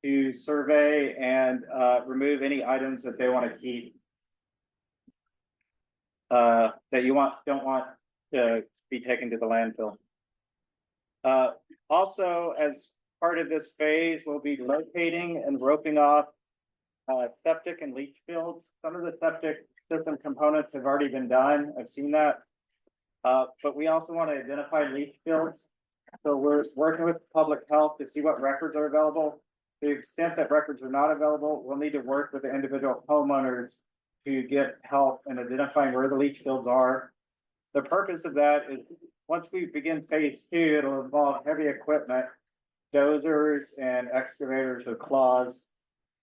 to survey and remove any items that they want to keep. That you don't want to be taken to the landfill. Also, as part of this phase, we'll be locating and roping off septic and leach fields. Some of the septic system components have already been done. I've seen that. But we also want to identify leach fields. So we're working with public health to see what records are available. To the extent that records are not available, we'll need to work with the individual homeowners to get help in identifying where the leach fields are. The purpose of that is once we begin phase 2, it'll involve heavy equipment, dozers and excavators with claws.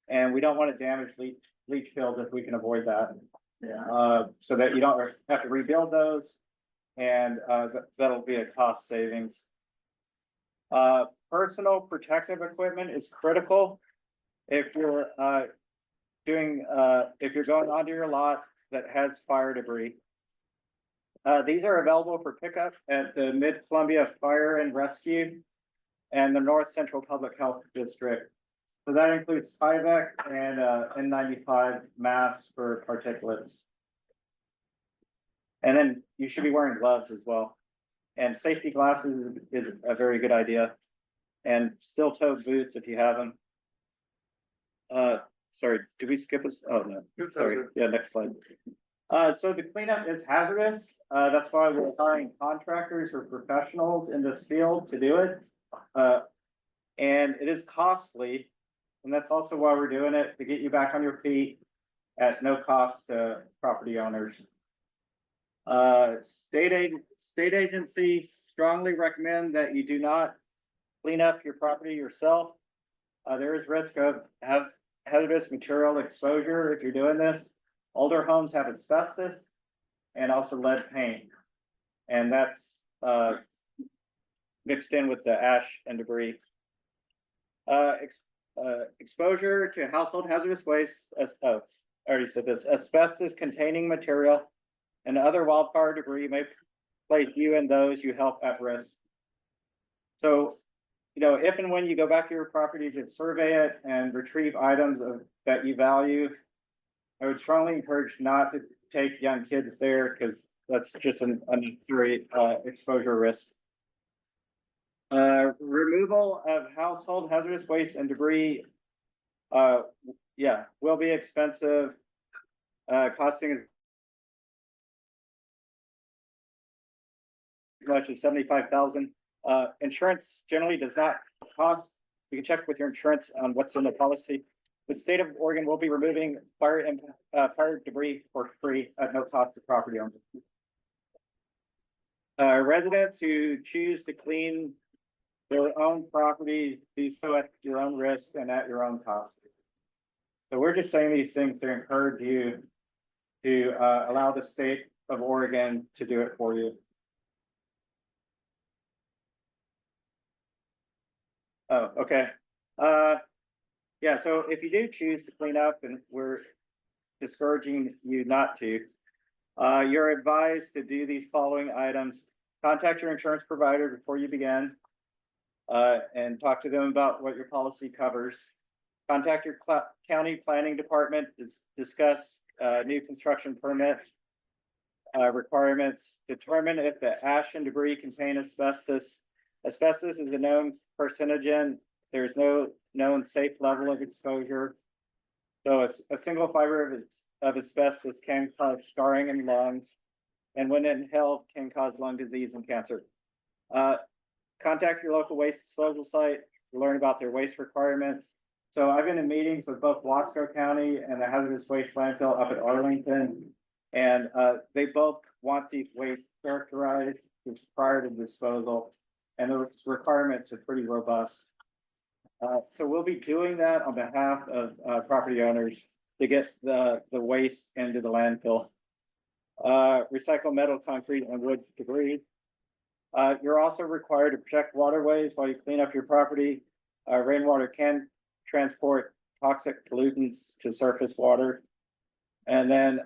And we don't want to damage leach fields if we can avoid that. Yeah. So that you don't have to rebuild those. And that'll be a cost savings. Personal protective equipment is critical. If you're going onto your lot that has fire debris. These are available for pickup at the Mid-Columbia Fire and Rescue and the North Central Public Health District. So that includes Tyvek and N95 masks for particulates. And then you should be wearing gloves as well. And safety glasses is a very good idea. And steel-toed boots if you have them. Sorry, did we skip this? Oh no, sorry. Yeah, next slide. So the cleanup is hazardous. That's why we're hiring contractors or professionals in this field to do it. And it is costly. And that's also why we're doing it, to get you back on your feet at no cost to property owners. State agencies strongly recommend that you do not clean up your property yourself. There is risk of hazardous material exposure if you're doing this. Older homes have asbestos and also lead paint. And that's mixed in with the ash and debris. Exposure to household hazardous waste, I already said this, asbestos containing material and other wildfire debris may place you and those you help at risk. So, if and when you go back to your property to survey it and retrieve items that you value, I would strongly encourage not to take young kids there because that's just an unnecessary exposure risk. Removal of household hazardous waste and debris, will be expensive, costing as much as $75,000. Insurance generally does not cost. You can check with your insurance on what's in the policy. The state of Oregon will be removing fire debris for free at no cost to property owners. Residents who choose to clean their own property do so at your own risk and at your own cost. So we're just saying these things to encourage you to allow the state of Oregon to do it for you. Oh, okay. Yeah, so if you do choose to clean up, and we're discouraging you not to, you're advised to do these following items. Contact your insurance provider before you begin and talk to them about what your policy covers. Contact your county planning department to discuss new construction permit requirements. Determine if the ash and debris contain asbestos. Asbestos is a known carcinogen. There's no known safe level of exposure. So a single fiber of asbestos can cause scarring in lungs, and when inhaled can cause lung disease and cancer. Contact your local waste disposal site to learn about their waste requirements. So I've been in meetings with both Wasco County and the hazardous waste landfill up at Arlington, and they both want these waste characterized prior to disposal, and the requirements are pretty robust. So we'll be doing that on behalf of property owners to get the waste into the landfill. Recycle metal, concrete, and wood debris. You're also required to protect waterways while you clean up your property. Rainwater can transport toxic pollutants to surface water. And then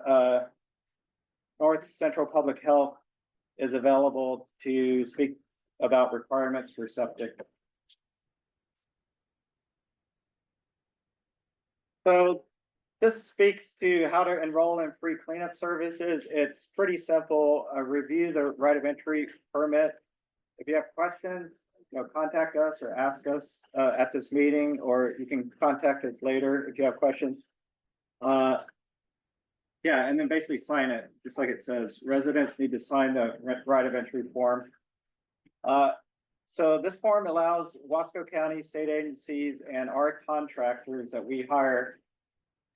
North Central Public Health is available to speak about requirements for septic. So this speaks to how to enroll in free cleanup services. It's pretty simple. Review the right of entry permit. If you have questions, contact us or ask us at this meeting, or you can contact us later if you have questions. Yeah, and then basically sign it, just like it says. Residents need to sign the right of entry form. So this form allows Wasco County state agencies and our contractors that we hire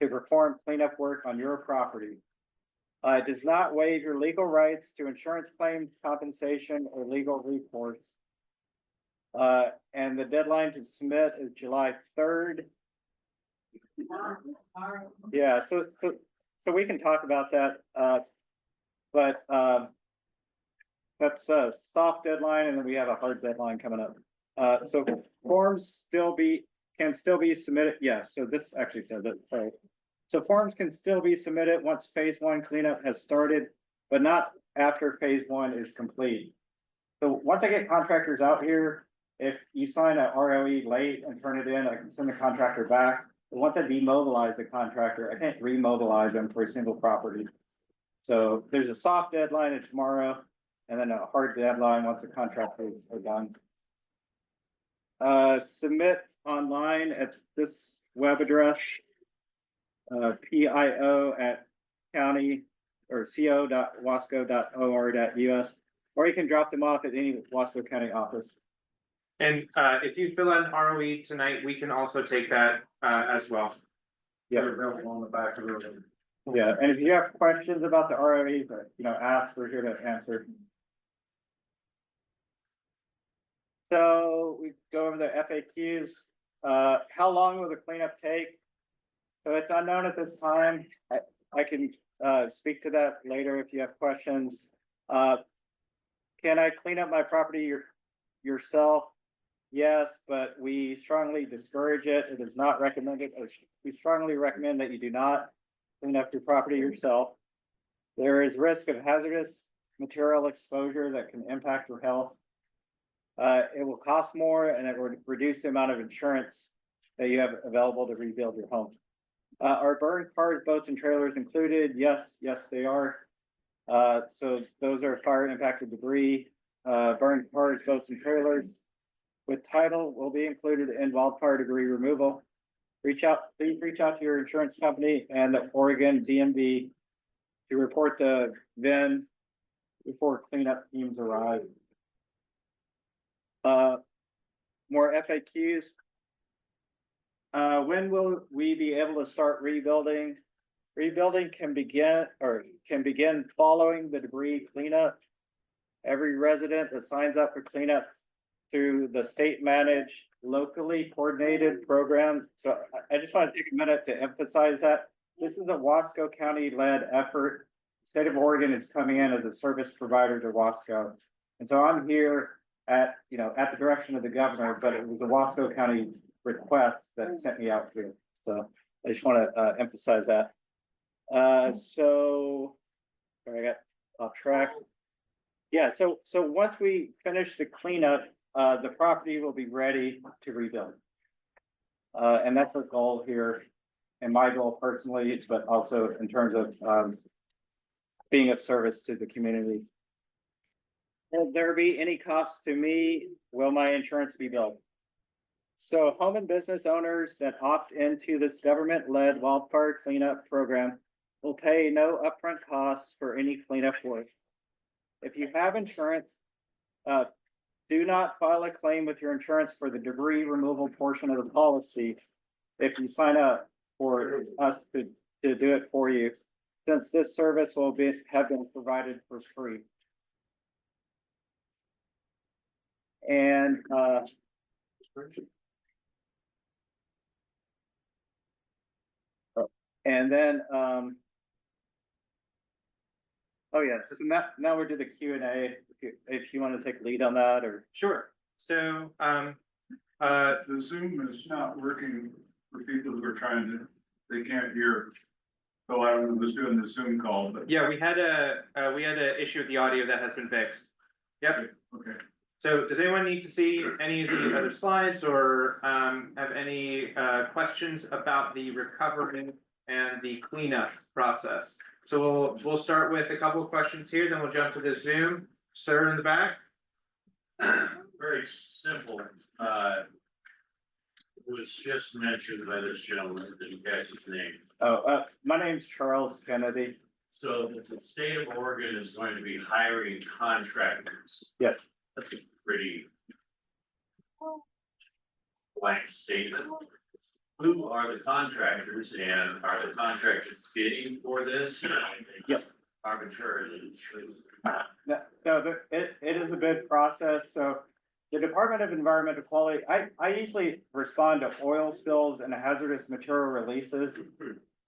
to perform cleanup work on your property. It does not waive your legal rights to insurance claims, compensation, or legal recourse. And the deadline to submit is July 3rd. Yeah, so we can talk about that, but that's a soft deadline, and then we have a hard deadline coming up. So forms can still be submitted. Yeah, so this actually says it. So forms can still be submitted once phase 1 cleanup has started, but not after phase 1 is complete. So once I get contractors out here, if you sign a ROE late and turn it in, I can send the contractor back. But once I demobilize the contractor, I can't remobilize them for a single property. So there's a soft deadline of tomorrow, and then a hard deadline once the contractors are done. Submit online at this web address, pio@county or co.wasco.or.us, or you can drop them off at any Wasco County office. And if you fill out an ROE tonight, we can also take that as well. Yeah, Available on the back of the. yeah, and if you have questions about the ROEs, ask, we're here to answer. So we go over the FAQs. How long will the cleanup take? So it's unknown at this time. I can speak to that later if you have questions. Can I clean up my property yourself? Yes, but we strongly discourage it. It is not recommended. We strongly recommend that you do not clean up your property yourself. There is risk of hazardous material exposure that can impact your health. It will cost more, and it will reduce the amount of insurance that you have available to rebuild your home. Are burn cars, boats, and trailers included? Yes, they are. So those are fire impacted debris. Burn cars, boats, and trailers with title will be included in wildfire debris removal. Please reach out to your insurance company and the Oregon DMV to report the VIN before cleanup teams arrive. More FAQs. When will we be able to start rebuilding? Rebuilding can begin following the debris cleanup. Every resident that signs up for cleanup through the state managed, locally coordinated program. So I just want to take a minute to emphasize that this is a Wasco County led effort. The state of Oregon is coming in as a service provider to Wasco. And so I'm here at the direction of the governor, but it was a Wasco County request that sent me out here. So I just want to emphasize that. So sorry, I got off track. Yeah, so once we finish the cleanup, the property will be ready to rebuild. And that's our goal here, and my goal personally, but also in terms of being of service to the community. Will there be any cost to me? Will my insurance be billed? So home and business owners that opt into this government-led wildfire cleanup program will pay no upfront costs for any cleanup work. If you have insurance, do not file a claim with your insurance for the debris removal portion of the policy if you sign up for us to do it for you, since this service will have been provided for free. And then oh yeah, so now we're to the Q&A. If you want to take lead on that, or Sure. So The Zoom is not working for people who are they can't hear. So I was doing the Zoom call, but. yeah, we had a issue with the audio that has been fixed. Yep. Okay. So does anyone need to see any of the other slides or have any questions about the recovery and the cleanup process? So we'll start with a couple of questions here, then we'll jump to the Zoom. Sir in the back. Very simple, it was just mentioned by this gentleman, that you guys' name. My name's Charles Kennedy. So the state of Oregon is going to be hiring contractors. Yes. That's a pretty blank statement. Who are the contractors and are the contractors bidding for this? Yep. Arbitrarily. It is a bid process, so the Department of Environmental Quality, I usually respond to oil spills and hazardous material releases.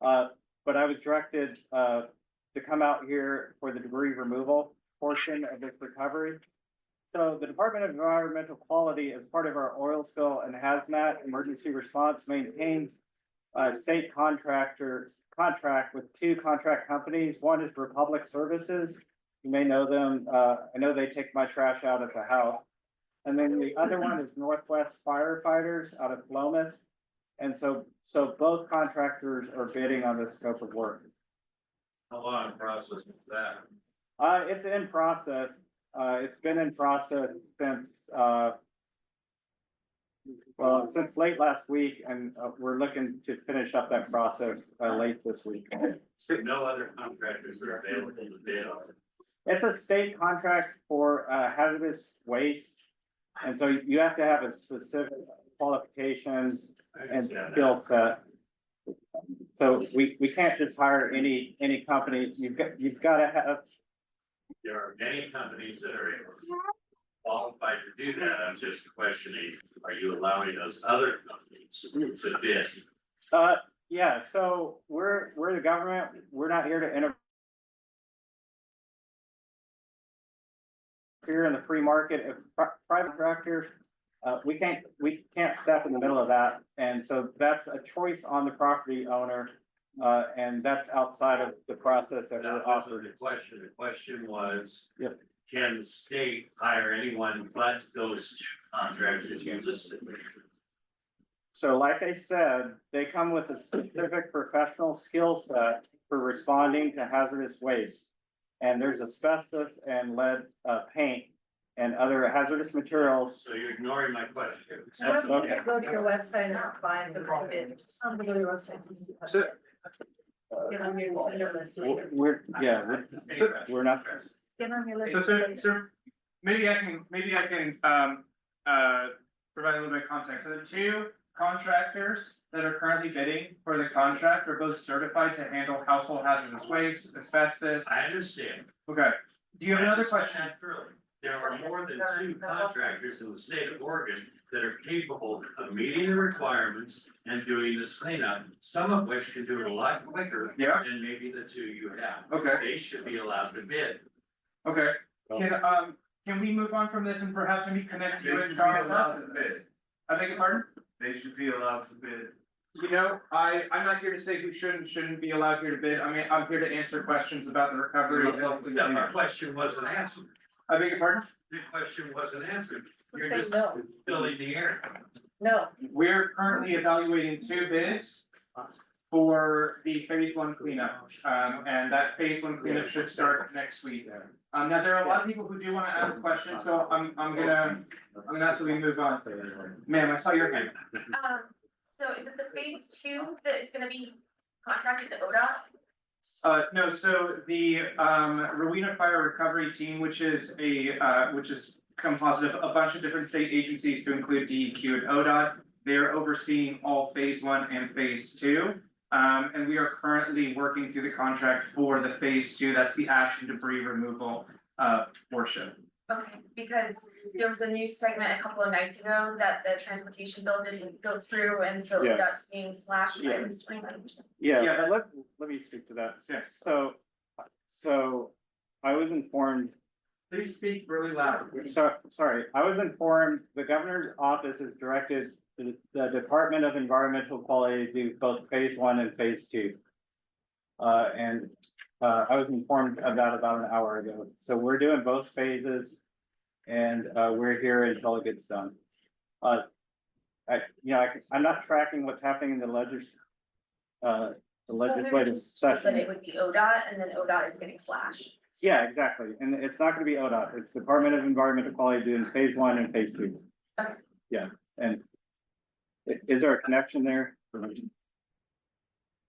But I was directed, to come out here for the debris removal portion of this recovery. So the Department of Environmental Quality, as part of our oil spill and hazmat emergency response, maintains a state contract with two contract companies. One is Republic Services. You may know them. I know they take my trash out at the house. And then the other one is Northwest Firefighters out of Philomath. And so both contractors are bidding on this scope of work. How long a process is that? It's in process. It's been in process since late last week, and we're looking to finish up that process late this week. No other contractors are available to bid on it. It's a state contract for hazardous waste, and so you have to have a specific qualifications and skill set. So we can't just hire any company. You've got to have. There are many companies that are qualified to do that. I'm just questioning, are you allowing those other companies to bid? Yeah, so we're the government. We're not here to interfere in the free market. If private contractors, we can't step in the middle of that. And so that's a choice on the property owner. And that's outside of the process that we're That offering. wasn't the question. The question was, Yep. can the state hire anyone but those two contractors you listed? So like I said, they come with a specific professional skill set for responding to hazardous waste. And there's asbestos and lead paint and other hazardous materials. So you're ignoring my question. Okay. Go to your website and apply for the bid. Just go to your website to see. So Get on your Tinder list later. We're not. Just get on your list. So maybe I can provide a little bit of context. So the two contractors that are currently bidding for the contract are both certified to handle household hazardous waste, asbestos. I understand. Okay, do you have another question? There are more than two contractors in the state of Oregon that are capable of meeting the requirements and doing this cleanup, some of which can do it a lot quicker Yeah. than maybe the two you have. Okay, They should be allowed to bid. okay. Can we move on from this and perhaps maybe connect you and Charles? I beg your pardon? They should be allowed to bid. You know, I'm not here to say who shouldn't be allowed here to bid. I mean, I'm here to answer questions about the recovery. The question wasn't answered. I beg your pardon? The question wasn't answered. You're Say just no. filling the air. No, We're currently evaluating two bids for the phase one cleanup. And that phase one cleanup should start next week. Now there are a lot of people who do want to ask questions, so I'm gonna ask that we move on. Ma'am, I saw your hand. So is it the phase two that is gonna be contracted to ODOT? No, so the Rowena Fire Recovery Team, which is composite of a bunch of different state agencies to include DEQ and ODOT. They are overseeing all phase one and phase two. And we are currently working through the contract for the phase two. That's the action debris removal portion. Okay, because there was a news segment a couple of nights ago that the transportation bill didn't go through, and so Yeah. ODOT's being slashed by Yeah. at least 25%. Yeah, Yeah, let me speak to that. Yes. So I was informed, Please speak really loud. sorry, I was informed the governor's office has directed the Department of Environmental Quality to do both phase one and phase two. I was informed about an hour ago. So we're doing both phases. and, we're here until it gets done. I'm not tracking what's happening in the the legislative But session. it would be ODOT and then ODOT is getting slashed. Yeah, exactly, and it's not gonna be ODOT, it's Department of Environmental Quality doing phase 1 and phase 2. Okay. Yeah, and is there a connection there?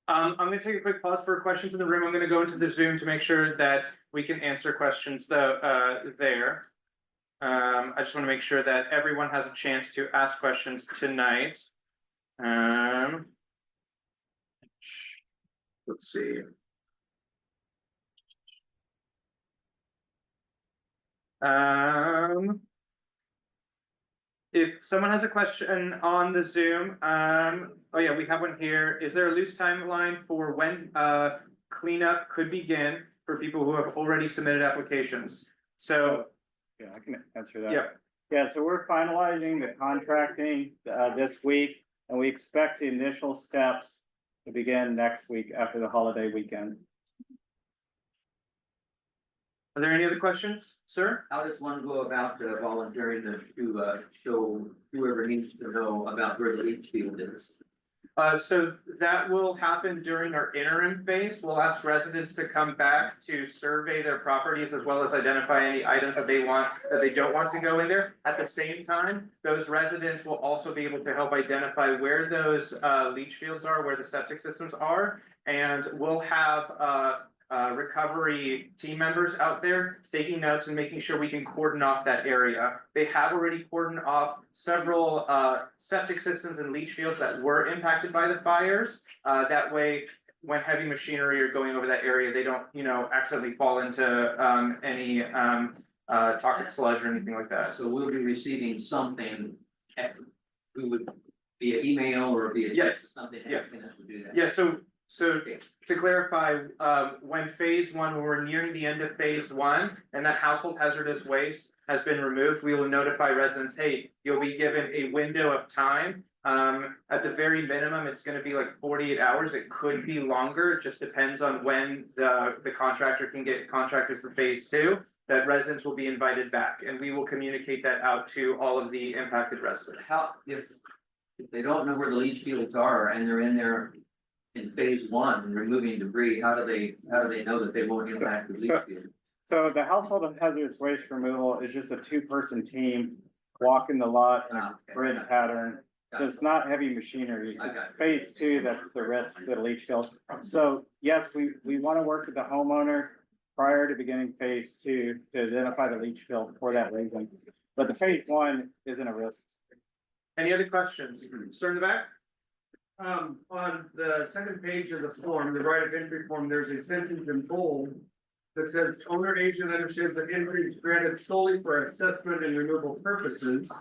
I'm gonna take a quick pause for questions in the room. I'm gonna go into the Zoom to make sure that we can answer questions there. I just wanna make sure that everyone has a chance to ask questions tonight. Let's see. If someone has a question on the Zoom, oh yeah, we have one here. Is there a loose timeline for when cleanup could begin for people who have already submitted applications? So, Yeah, I can answer that. yeah, Yeah, so we're finalizing the contracting, this week, and we expect the initial steps to begin next week after the holiday weekend. are there any other questions, sir? How does one go about volunteering to show whoever needs to know about where the leach field is? So that will happen during our interim phase. We'll ask residents to come back to survey their properties as well as identify any items that they don't want to go in there. At the same time, those residents will also be able to help identify where those leach fields are, where the septic systems are. And we'll have recovery team members out there taking notes and making sure we can cordon off that area. They have already cordoned off several septic systems and leach fields that were impacted by the fires. That way, when heavy machinery are going over that area, they don't, accidentally fall into any toxic sludge or anything like that. So we'll be receiving something, we would via email or via Yes. text, something Yes. asking us to do that. Yeah, so to clarify, when when we're nearing the end of phase 1 and that household hazardous waste has been removed, we will notify residents, hey, you'll be given a window of time. At the very minimum, it's gonna be like 48 hours. It could be longer. It just depends on when the contractor can get contractors for phase 2, that residents will be invited back, and we will communicate that out to all of the impacted residents. How, if they don't know where the leach fields are and they're in there in phase 1 removing debris, how do they know that they won't impact the leach field? So the household hazardous waste removal is just a 2-person team walking the lot in a Okay. grid pattern. So it's not heavy machinery. I got It's it. phase 2, that's the risk, the leach field. So yes, we want to work with the homeowner prior to beginning phase 2 to identify the leach field for that reason. But the phase 1 isn't a risk. Any other questions? Sir in the back? On the second page of the form, the right of entry form, there's a sentence in bold that says owner agent understands that entry is granted solely for assessment and removal purposes.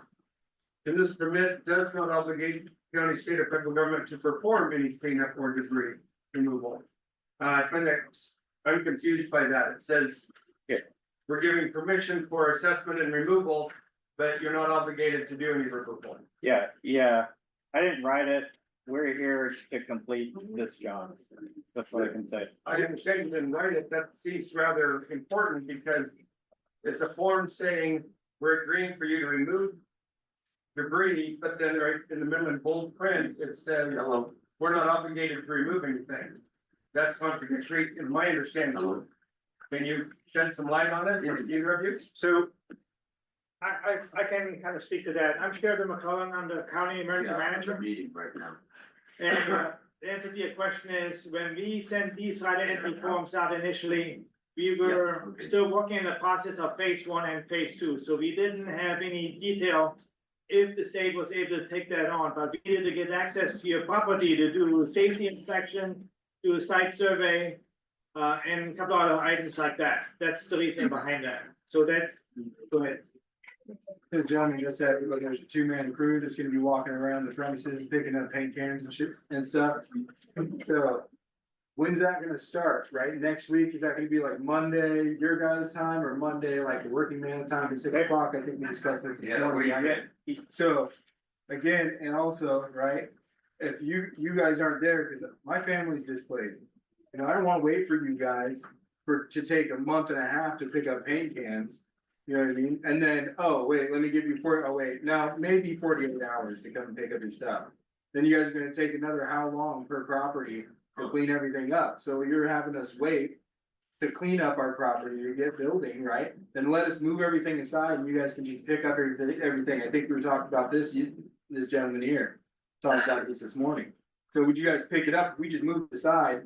And this permit does not obligate county, state, or federal government to perform any cleanup or debris removal. I find that I'm confused by that. It says Yeah. we're giving permission for assessment and removal, but you're not obligated to do any removal. Yeah, I didn't write it. We're here to complete this job. That's what I can say. I understand you didn't write it, that seems rather important because it's a form saying we're agreeing for you to remove debris, but then right in the middle in bold print, it says we're not obligated to remove anything. That's contradictory in my understanding. Can you shed some light on it, either of you? So I can kind of speak to that. I'm Sheriff McCullen. I'm the County Emergency Yeah, Manager. meeting right now. And the answer to your question is, when we sent these right of entry forms out initially, we were Yeah, okay. still working in the process of phase 1 and phase 2. So we didn't have any detail if the state was able to take that on, but we needed to get access to your property to do a safety inspection, do a site survey, and a couple other items like that. That's the reason behind that. So that, go ahead. The gentleman just said, like, there's a 2-man crew that's gonna be walking around the premises, picking up paint cans and shit and stuff. So, when's that gonna start, right? Next week, is that gonna be like Monday, your guys' time, or Monday, like the working man's time at 6 o'clock? I think we discussed this. this Yeah, morning. we- So, again, and also, right, if you guys aren't there, cause my family's displaced. I don't wanna wait for you guys to take a month and a half to pick up paint cans. You know what I mean? And then, oh, wait, let me give you no, maybe 48 hours to come and pick up your stuff. Then you guys are gonna take another how long per property to clean everything up? So you're having us wait to clean up our property, to get building, right? Then let us move everything aside and you guys can just pick up everything. I think we were talking about this, this gentleman here. Talked about this morning. So would you guys pick it up? We just moved it aside,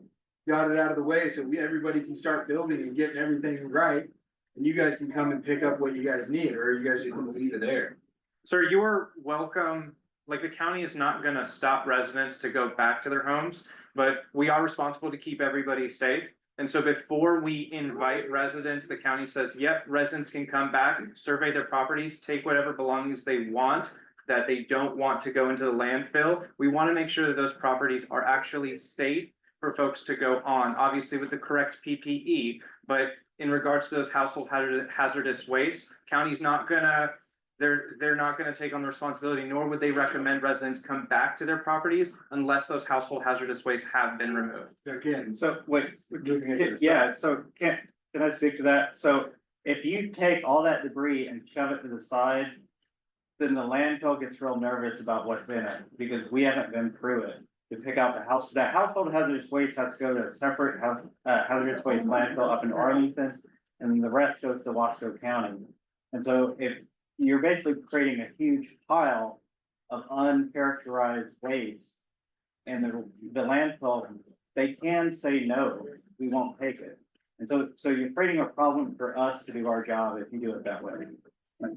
got it out of the way so everybody can start building and getting everything right. And you guys can come and pick up what you guys need, or you guys just gonna leave it there. Sir, you are welcome, like the county is not gonna stop residents to go back to their homes, but we are responsible to keep everybody safe. And so before we invite residents, the county says, yep, residents can come back, survey their properties, take whatever belongings they want, that they don't want to go into the landfill. We wanna make sure that those properties are actually safe for folks to go on, obviously with the correct PPE, but in regards to those household hazardous waste, county's not gonna, they're not gonna take on the responsibility, nor would they recommend residents come back to their properties unless those household hazardous waste have been removed. Again, So, wait, moving it to the side. yeah, so can I speak to that? So if you take all that debris and shove it to the side, then the landfill gets real nervous about what's in it, because we haven't been through it. To pick out the household hazardous waste has to go to a separate hazardous waste landfill up in Arlington, and then the rest goes to Wasco County. And so if you're basically creating a huge pile of uncharacterized waste, and the landfill, they can say, no, we won't take it. And so you're creating a problem for us to do our job if you do it that way.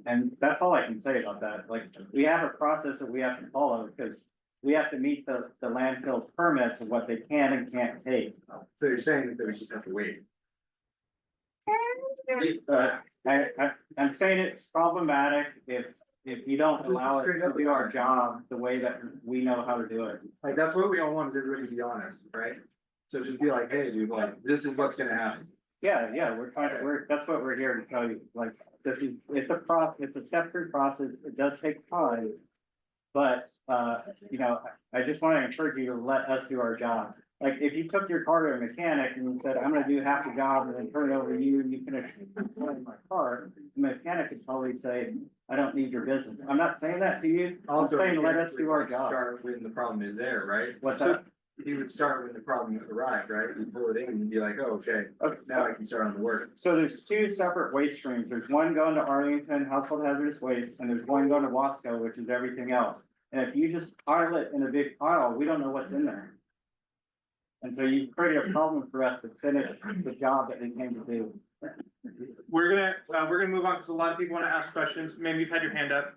And that's all I can say about that. Like, we have a process that we have to follow, because we have to meet the landfill's permits of what they can and can't take. So you're saying that we just have to wait? I'm saying it's problematic if you don't allow it to do our job the way that we know how to do it. Like, that's what we all want, is everybody to be honest, right? So just be like, hey, dude, like, this is what's gonna happen. Yeah, that's what we're here to tell you, like, it's a step-through process, it does take time. But, you know, I just wanna encourage you to let us do our job. Like, if you took your car to a mechanic and you said, I'm gonna do half the job and then turn it over to you and you finish my car, the mechanic could probably say, I don't need your business. I'm not saying that to you, I'm Also, saying let us do our job. start when the problem is there, right? What's So that? you would start when the problem arrived, right? You pull it in and be like, oh, okay, now I can start on the work. So there's two separate waste streams. There's one going to Arlington, household hazardous waste, and there's one going to Wasco, which is everything else. And if you just pile it in a big pile, we don't know what's in there. And so you create a problem for us to finish the job that we came to do. We're gonna move on, because a lot of people wanna ask questions. Maybe you've had your hand up.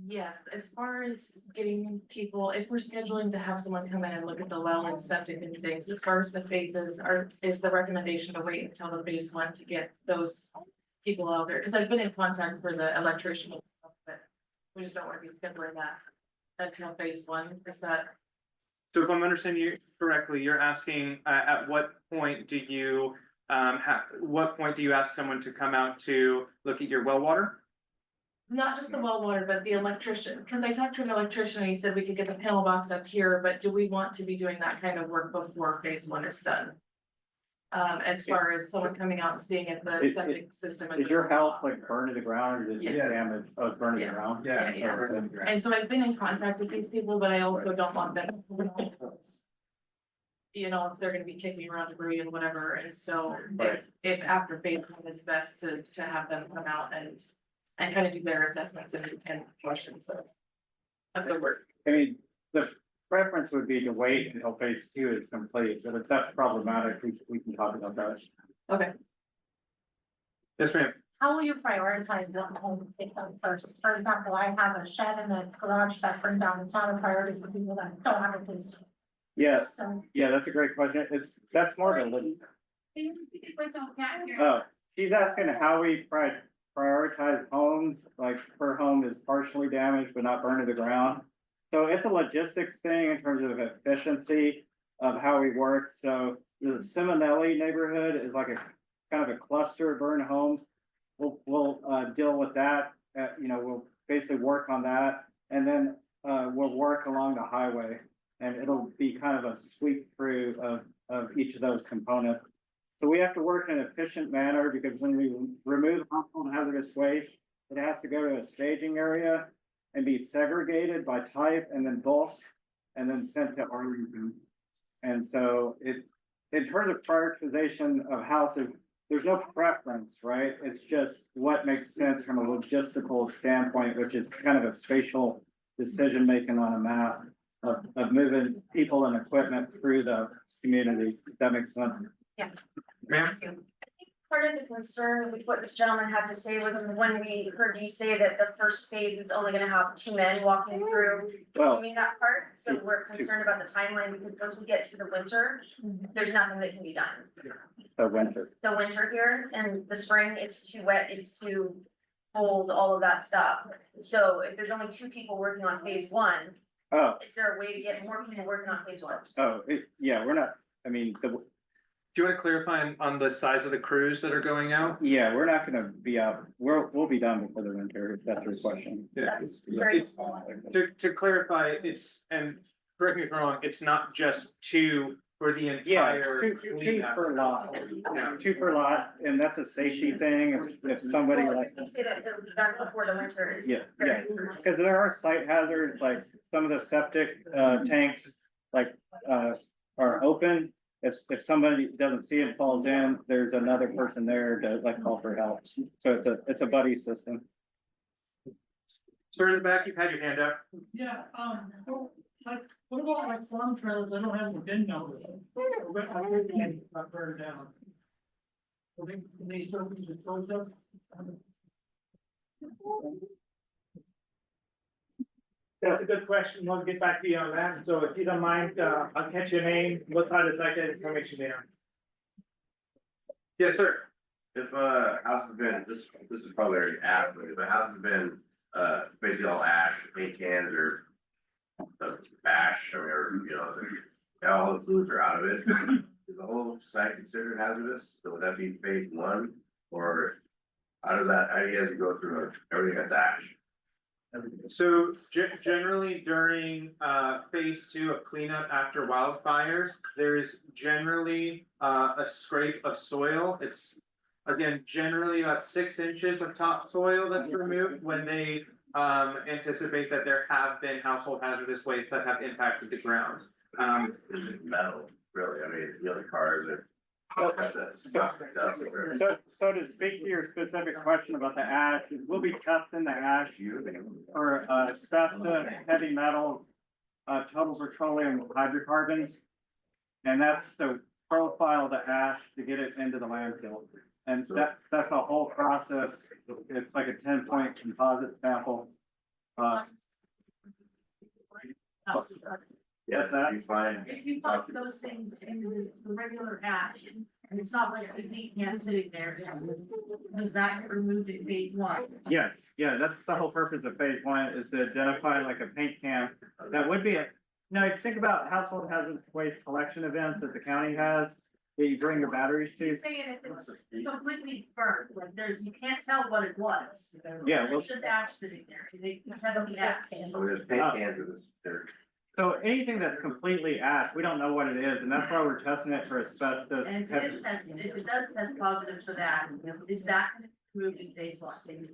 Yes, as far as getting people, if we're scheduling to have someone come in and look at the well and septic and things, as far as the phases is the recommendation to wait until the phase one to get those people out there, because I've been in contact for the electrician, but we just don't want to be scheduling that until phase one, is that? So if I'm understanding you correctly, you're asking, at what point do you, what point do you ask someone to come out to look at your well water? Not just the well water, but the electrician, because I talked to an electrician and he said we could get the panel box up here, but do we want to be doing that kind of work before phase one is done? As far as someone coming out and seeing if the septic system is. Is your house like burned to the ground or is it Yes. damaged? Oh, it's burned to the Yeah. ground? Yeah. And so I've been in contact with these people, but I also don't want them. You know, if they're gonna be kicking around debris and whatever, and so if after phase one is best to have them come out and kind of do their assessments and questions of the work. I mean, the preference would be to wait until phase two is complete, but if that's problematic, we can talk about that. Okay. Yes, ma'am. How will you prioritize what home to take them first? For example, I have a shed and a garage that burned down. It's not a priority for people that don't have a place to. Yes, So. yeah, that's a great question. That's more of a, oh, she's asking how we prioritize homes, like her home is partially damaged but not burned to the ground. So it's a logistics thing in terms of efficiency of how we work. So the Simonelli neighborhood is like a kind of a cluster of burned homes. We'll deal with that. You know, we'll basically work on that, and then we'll work along the highway, and it'll be kind of a sweep through of each of those components. So we have to work in an efficient manner because when we remove household hazardous waste, it has to go to a staging area and be segregated by type and then bulk and then sent to Arlington. And so in terms of prioritization of houses, there's no preference, right? It's just what makes sense from a logistical standpoint, which is kind of a spatial decision-making on a map of moving people and equipment through the community. If that makes sense. Ma'am? Thank you. I think part of the concern with what this gentleman had to say was when we heard you say that the first phase is only gonna have 2 men walking through. Well, I mean, that part, so we're concerned about the timeline because once we get to the winter, there's nothing that can be done. the winter. The winter here and the spring, it's too wet, it's too cold, all of that stuff. So if there's only 2 people working on phase 1, Oh, is there a way to get more people working on phase 1? yeah, we're not, I mean, Do you wanna clarify on the size of the crews that are going out? yeah, we're not gonna be out, we'll be done before the winter, if that's your question. That's very It's, to clarify, it's, and correct me if I'm wrong, it's not just 2 for the Yeah, entire. two cleanup. per lot, Yeah. 2 per lot, and that's a safety thing, if somebody Well, like. if you say that it'll be done before the winter is. Yeah, very- Cause there are site hazards, like some of the septic tanks, like are open. If somebody doesn't see it falls in, there's another person there to like call for help. So it's a buddy system. Sir in the back, you've had your hand up. Yeah, well, like, what about like farm trailers, I don't have the VIN numbers. Got burned down. Can they still be disposed of? That's a good question. We'll get back to you on that. So if you don't mind, I'll catch your name, what kind of like that information there. Yes, sir. If a house has been, this is probably already asked, but if a house has been, basically all ash, paint cans or ash, or, you know, all the fluids are out of it, is the whole site considered hazardous? So would that be phase 1, or how do you guys go through everything that's ash? So generally during phase 2 of cleanup after wildfires, there is generally a scrape of soil. It's again, generally about 6 inches of topsoil that's removed when they anticipate that there have been household hazardous waste that have impacted the ground. Metal, really, I mean, the other cars are. So to speak to your specific question about the ash, we'll be testing the ash for asbestos, heavy metals, total petroleum hydrocarbons. And that's the profile of the ash to get it into the landfill. And that's a whole process. It's like a 10-point composite sample. Yeah, you find. If you put those things in the regular ash, and it's not like a paint can sitting there, does that get removed in phase 1? Yes, yeah, that's the whole purpose of phase 1 is to identify like a paint can. That would be if you think about household hazardous waste collection events that the county has, that you bring your batteries to. You're saying if it's completely burnt, like you can't tell what it was. Yeah, well- It's just ash sitting there, they test the ash. I mean, there's paint cans with this, they're. So anything that's completely ash, we don't know what it is, and that's why we're testing it for asbestos. And if it is tested, if it does test positive for that, is that moved in phase 1?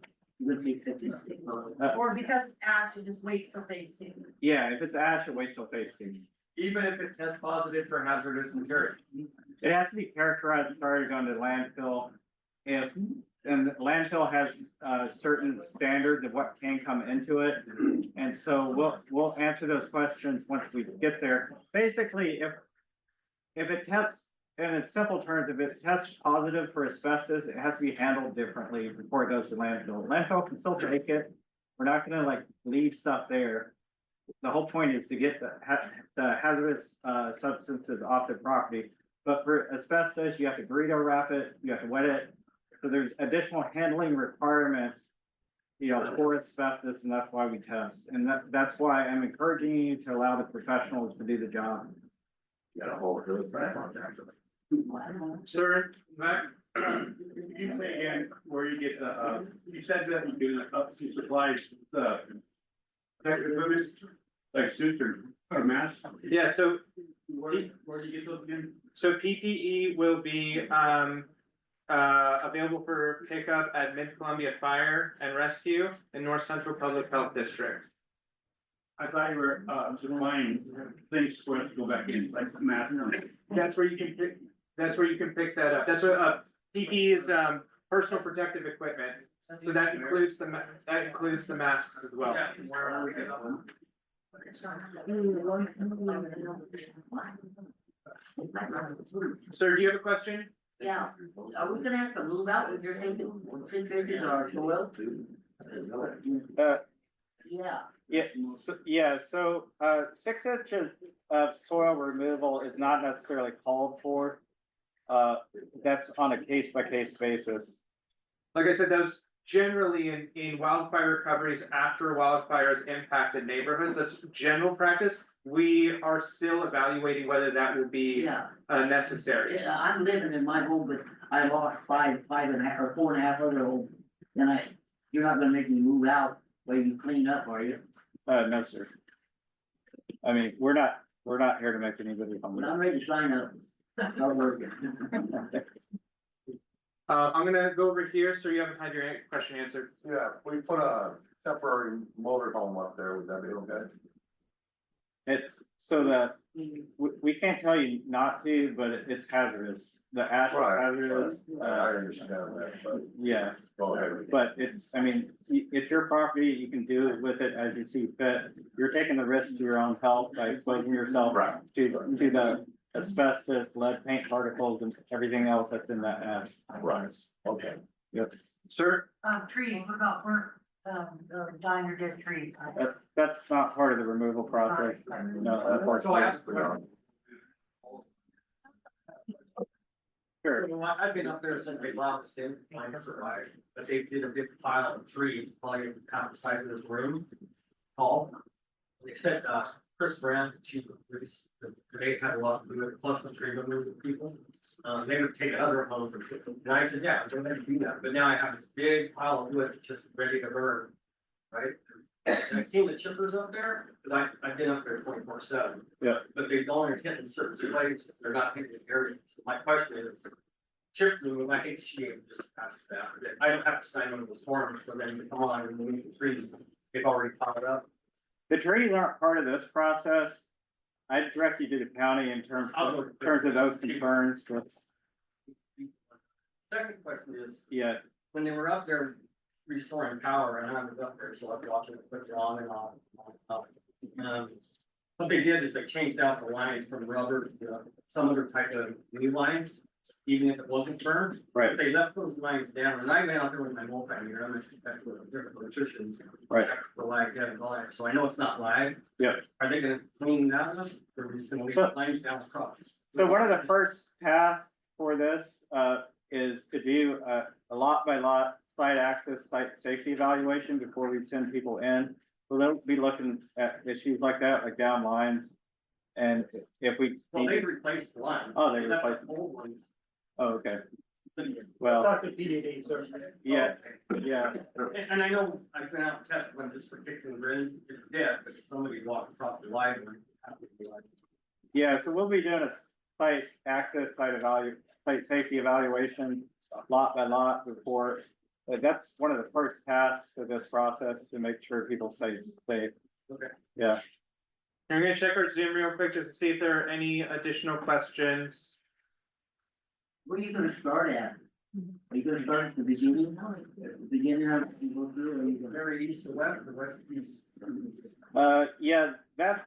Or because it's ash, it just waits till phase 2? Yeah, if it's ash, it waits till phase 2. Even if it tests positive for hazardous material. It has to be characterized prior to going to landfill. And the landfill has certain standards of what can come into it. And so we'll answer those questions once we get there. Basically, if it tests, and in simple terms, if it tests positive for asbestos, it has to be handled differently before it goes to landfill. Landfill can still take it. We're not gonna like leave stuff there. The whole point is to get the hazardous substances off the property. But for asbestos, you have to burrito wrap it, you have to wet it. So there's additional handling requirements, for asbestos, and that's why we test. And that's why I'm encouraging you to allow the professionals to do the job. Got a whole hill of crap on there. Sir, Matt? You say again, where you get the, you said that you do supply the equipment, like suits or masks? Yeah, so Where do you get those again? So PPE will be, available for pickup at Mid-Columbia Fire and Rescue and North Central Public Health District. I thought you were, supplying things for us to go back in, like math. That's where you can pick, that's where you can pick that up. That's what, PPE is, personal protective equipment. So that includes that includes the masks as well. Sir, do you have a question? Yeah, are we gonna have to move out with your name, since this is our soil? Yeah, so 6 inches of soil removal is not necessarily called for. That's on a case by case basis. Like I said, those generally in wildfire recoveries after wildfires impacted neighborhoods, that's general practice. We are still evaluating whether that will be Yeah, necessary. yeah, I'm living in my home, but I lost five and a half, or 4.5 other homes. And you're not gonna make me move out while you clean up, are you? No, sir. I mean, we're not here to make anybody But hungry. I'm ready to sign up. Start working. I'm gonna go over here, so you haven't had your question answered. Yeah, we put a temporary motor home up there, would that be okay? It's so that we can't tell you not to, but it's hazardous. The ash is Right, hazardous. I understand that, but Yeah, go ahead. but I mean, it's your property. You can do with it as you see fit. You're taking the risk to your own health by exposing yourself Right. to the asbestos, lead paint particles and everything else that's in that ash. Right, okay. Yep. Sir, Trees, what about burnt, dying or dead trees? That's not part of the removal process. No, that part's So I asked, sure. I've been up there since they allowed the same plants to survive, but they did a big pile of trees, probably half the size of this room. Tall. They said, Chris Brand, chief of police, they had a lot to do with plus the tree removal people. They would take other homes and I said, yeah, I'm gonna do that, but now I have this big pile of wood just ready to burn. Right? And I've seen the chippers up there, cause I've been up there 24/7. Yeah. But they've only hitting certain places, they're not hitting areas. So my question is, chip removal, I think she gave just asked that, I don't have to sign one of those forms for them to come on and remove the trees, they've already piled up. The trees aren't part of this process. I direct you to the county in terms of those concerns, but Second question is, yeah, when they were up there restoring power, and I was up there, so I was watching it put on and on and on. What they did is they changed out the lines from rubber to some other type of new line, even if it wasn't burned. right, They left those lines down, and I went out there with my multimeter, I'm that's what different electricians. Right. check for lag, dead lag, so I know it's not lag. Yep. Are they gonna clean that up, or are we just gonna leave So- the lines down across? so one of the first tasks for this, is to do a lot by lot site access, site safety evaluation before we send people in. So they'll be looking at issues like that, like down lines. And if we. Well, they replaced the line. Oh, they left the replaced- old ones. Oh, okay, well, Talk to PDD, sir. yeah, yeah, And I know I've been out and tested one just for kicks and grins, it's dead, but if somebody walked across the line, it would have to be like. yeah, so we'll be doing a site access, site safety evaluation, lot by lot report. That's one of the first tasks of this process, to make sure people stay safe. Okay. Yeah, I'm gonna check our Zoom real quick to see if there are any additional questions. What are you gonna start at? Are you gonna start at the beginning? Beginning of, you go through, or you go? Very east to west, the west east. yeah, that's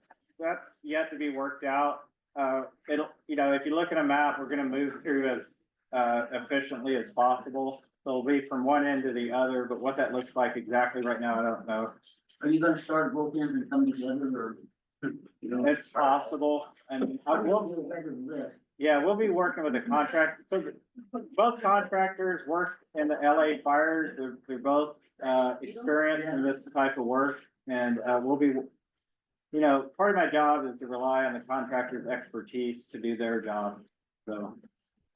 yet to be worked out. It'll, if you look at a map, we're gonna move through as efficiently as possible. So it'll be from one end to the other, but what that looks like exactly right now, I don't know. Are you gonna start both ends and come together, or? You know? It's possible, and I will. Yeah, we'll be working with the contract, so both contractors work in the LA fires, they're both experienced in this type of work, and we'll be. Part of my job is to rely on the contractor's expertise to do their job, so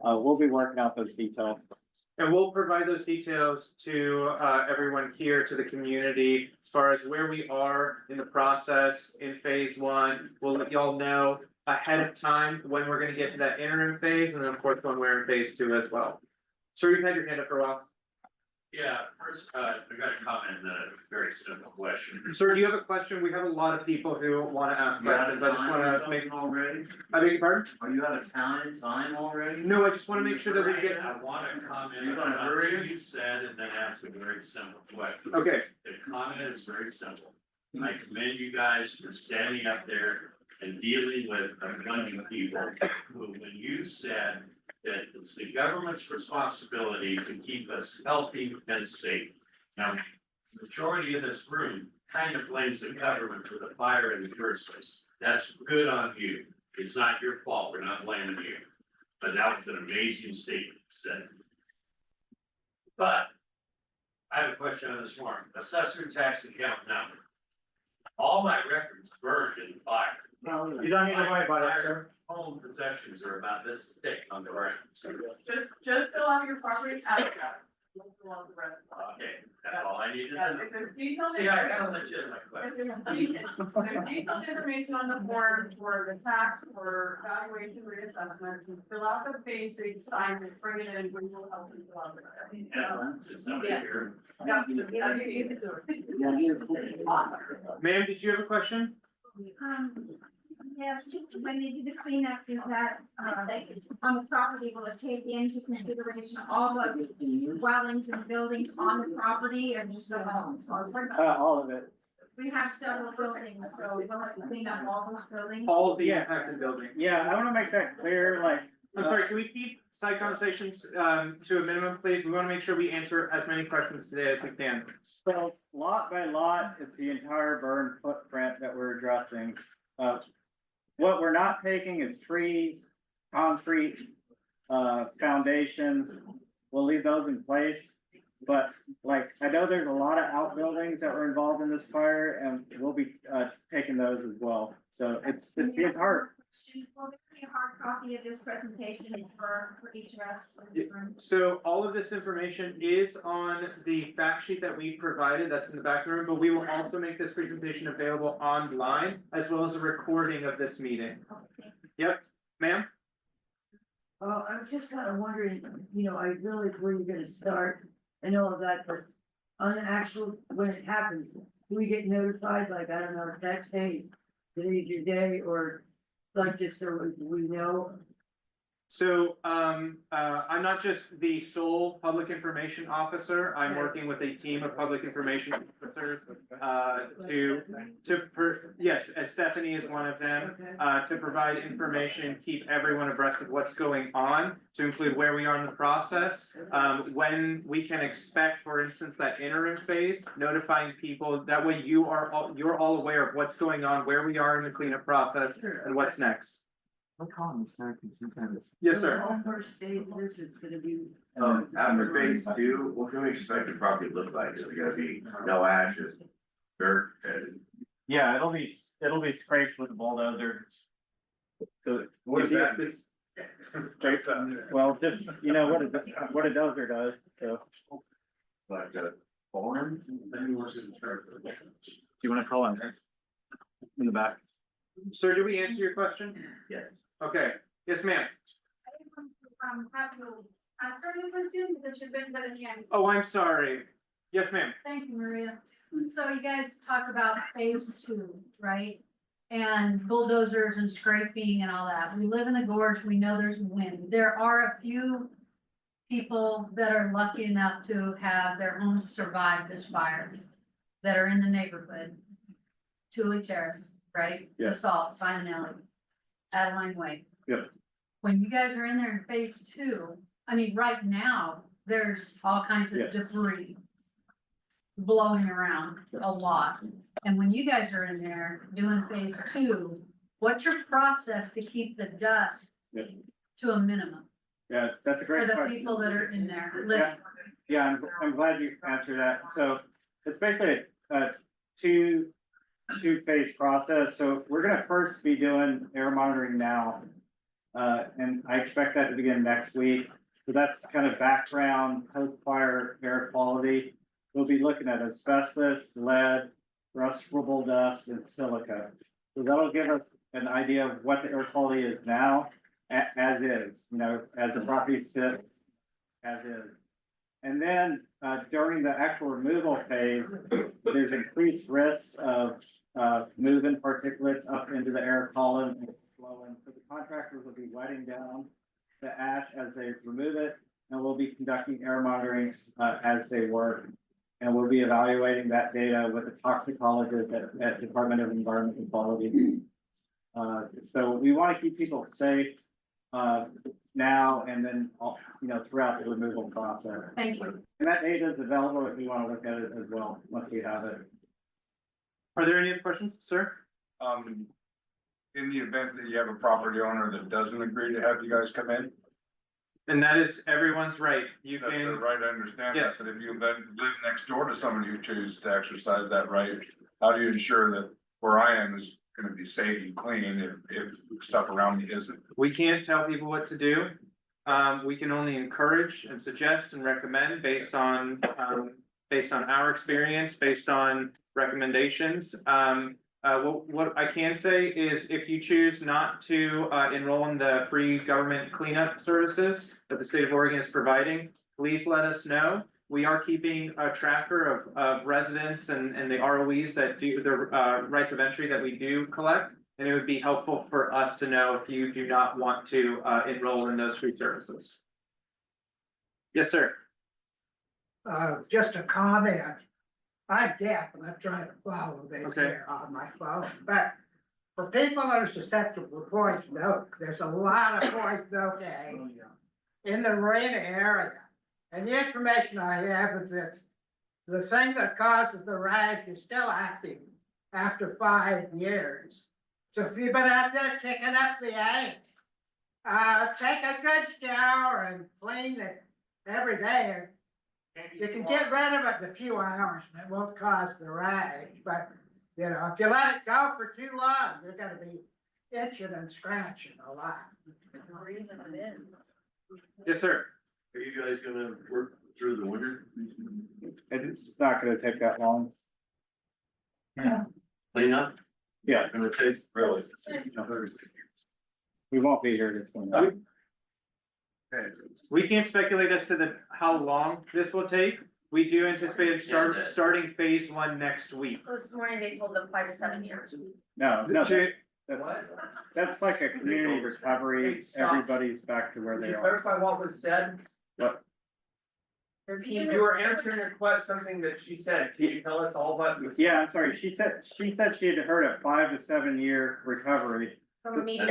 we'll be working out those details. And we'll provide those details to everyone here, to the community, as far as where we are in the process in phase one. We'll let y'all know ahead of time when we're gonna get to that interim phase, and then of course when we're in phase 2 as well. Sir, you've had your hand up for a while. Yeah, first, I got a comment and then a very simple question. Sir, do you have a question? We have a lot of people who wanna ask questions. I just wanna make, Already? I beg your pardon? Are you out of town in time already? No, I just wanna make sure that we get, I wanna comment You're on gonna hurry? something you said and then ask a very simple question. okay, The comment is very simple. I commend you guys for standing up there and dealing with a bunch of people who, when you said that it's the government's responsibility to keep us healthy and safe. Now, the majority of this room kind of blames the government for the fire in the first place. That's good on you. It's not your fault. We're not blaming you. But that was an amazing statement said. But I have a question on this form. Assessor tax account number. All my records burned in the fire. You don't need to worry about it, sir. Home possessions are about this thick on the ground. Just fill out your property tax. Fill out the rest. Okay, that's all I need to Yeah, know. if there's detailed. See, I got a legitimate If question. there's detailed information on the form for the tax or valuation reassessment, just fill out the basics, sign it, bring it in, we will help you fill out the rest. Yeah, it's just somebody here. Yeah, yeah, you give it to her. Yeah, here's. Awesome. ma'am, did you have a question? Yes, when they do the cleanup, is that, on the property, will it take into consideration all the dwellings and buildings on the property or just the homes? All of it. We have several buildings, so we'll have to clean up all those buildings. All of the impacted buildings. Yeah, I wanna make that clear, like. I'm sorry, can we keep side conversations to a minimum, please? We wanna make sure we answer as many questions today as we can. So lot by lot, it's the entire burn footprint that we're addressing. What we're not taking is trees, concrete, foundations. We'll leave those in place. But like, I know there's a lot of outbuildings that were involved in this fire and we'll be taking those as well. So it's the entire. Will there be a hard copy of this presentation for each of us? So all of this information is on the fact sheet that we provided, that's in the back room, but we will also make this presentation available online as well as a recording of this meeting. Yep, ma'am? I was just kind of wondering, I realize where you're gonna start and all of that, but on the actual, when it happens, do we get notified, like, I don't know, text, hey, today's your day, or like, just so we know? So, I'm not just the sole public information officer, I'm working with a team of public information officers, yes, as Stephanie is one of them, to provide information, keep everyone abreast of what's going on, to include where we are in the process, when we can expect, for instance, that interim phase, notifying people, that way you're all aware of what's going on, where we are in the cleanup process, and what's next. Yes, sir. All first stage, this is gonna be. After phase 2, what can we expect the property to look like? Is it gonna be no ashes, dirt, and Yeah, it'll be scraped with a bulldozer. So. what is that? Well, just, what a dozer does, so. Like a barn? Do you wanna call in? In the back? Sir, did we answer your question? Yes. Okay, yes, ma'am. Have you, I started with you, because you've been better than. Oh, I'm sorry. Yes, ma'am. Thank you, Maria. So you guys talk about phase 2, right? And bulldozers and scraping and all that. We live in the gorge, we know there's wind. There are a few people that are lucky enough to have their homes survive this fire that are in the neighborhood. Tully Terrace, right? Yeah. Assault, Simon Alley, Adeline Way. Yeah. When you guys are in there in phase 2, I mean, right now, there's all kinds Yeah. of debris blowing around a lot. And when you guys are in there doing phase 2, what's your process to keep the dust Yeah. to a minimum Yeah, that's a for great the question. people that are in there living? Yeah, I'm glad you answered that. So it's basically a two-phase process. So we're gonna first be doing air monitoring now. And I expect that to begin next week. So that's kind of background post-fire air quality. We'll be looking at asbestos, lead, rustable dust, and silica. So that'll give us an idea of what the air quality is now, as is, you know, as the property sits, as is. And then, during the actual removal phase, there's increased risk of, moving particulates up into the air column and flowing. So the contractors will be wetting down the ash as they remove it, and we'll be conducting air monitoring, as they work. And we'll be evaluating that data with the toxicologist at Department of Environmental Quality. So we want to keep people safe, now and then, you know, throughout the removal process. Thank you. And that data is available if you want to look at it as well, once we have it. Are there any other questions, sir? In the event that you have a property owner that doesn't agree to have you guys come in, And that is everyone's right. You that's can. the right, I understand Yes. that, but if you then live next door to somebody who chooses to exercise that right, how do you ensure that where I am is gonna be safe and clean if stuff around me isn't? We can't tell people what to do. We can only encourage and suggest and recommend based on our experience, based on recommendations. What I can say is if you choose not to enroll in the free government cleanup services that the state of Oregon is providing, please let us know. We are keeping a tracker of residents and the ROEs that do the rights of entry that we do collect. And it would be helpful for us to know if you do not want to enroll in those free services. Yes, sir. Just a comment. I'm deaf and I'm trying to follow this Okay. here on my phone, but for people that are susceptible to poison oak, there's a lot of poison oak in the marina area. And the information I have is that the thing that causes the rash is still active after 5 years. So if you've been out there kicking up the ice, take a good shower and clean it every day. You can get rid of it in a few hours and it won't cause the rash, but you know, if you let it go for too long, you're gonna be itching and scratching a lot. Yes, sir. Are you guys gonna work through the winter? It's not gonna take that long. Clean up? Yeah, Gonna take, really? we won't be here this winter. We can't speculate as to how long this will take. We do anticipate starting phase 1 next week. This morning they told them 5 to 7 years. No, no, To- that's like a community recovery. Everybody's back to where Can they you are. clarify what was said? Repeat. You were answering a question, something that she said. Can you tell us all what was? Yeah, I'm sorry. She said she had heard a 5 to 7 year recovery. From a meeting.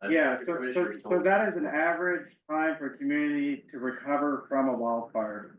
Yeah, so that is an average time for a community to recover from a wildfire.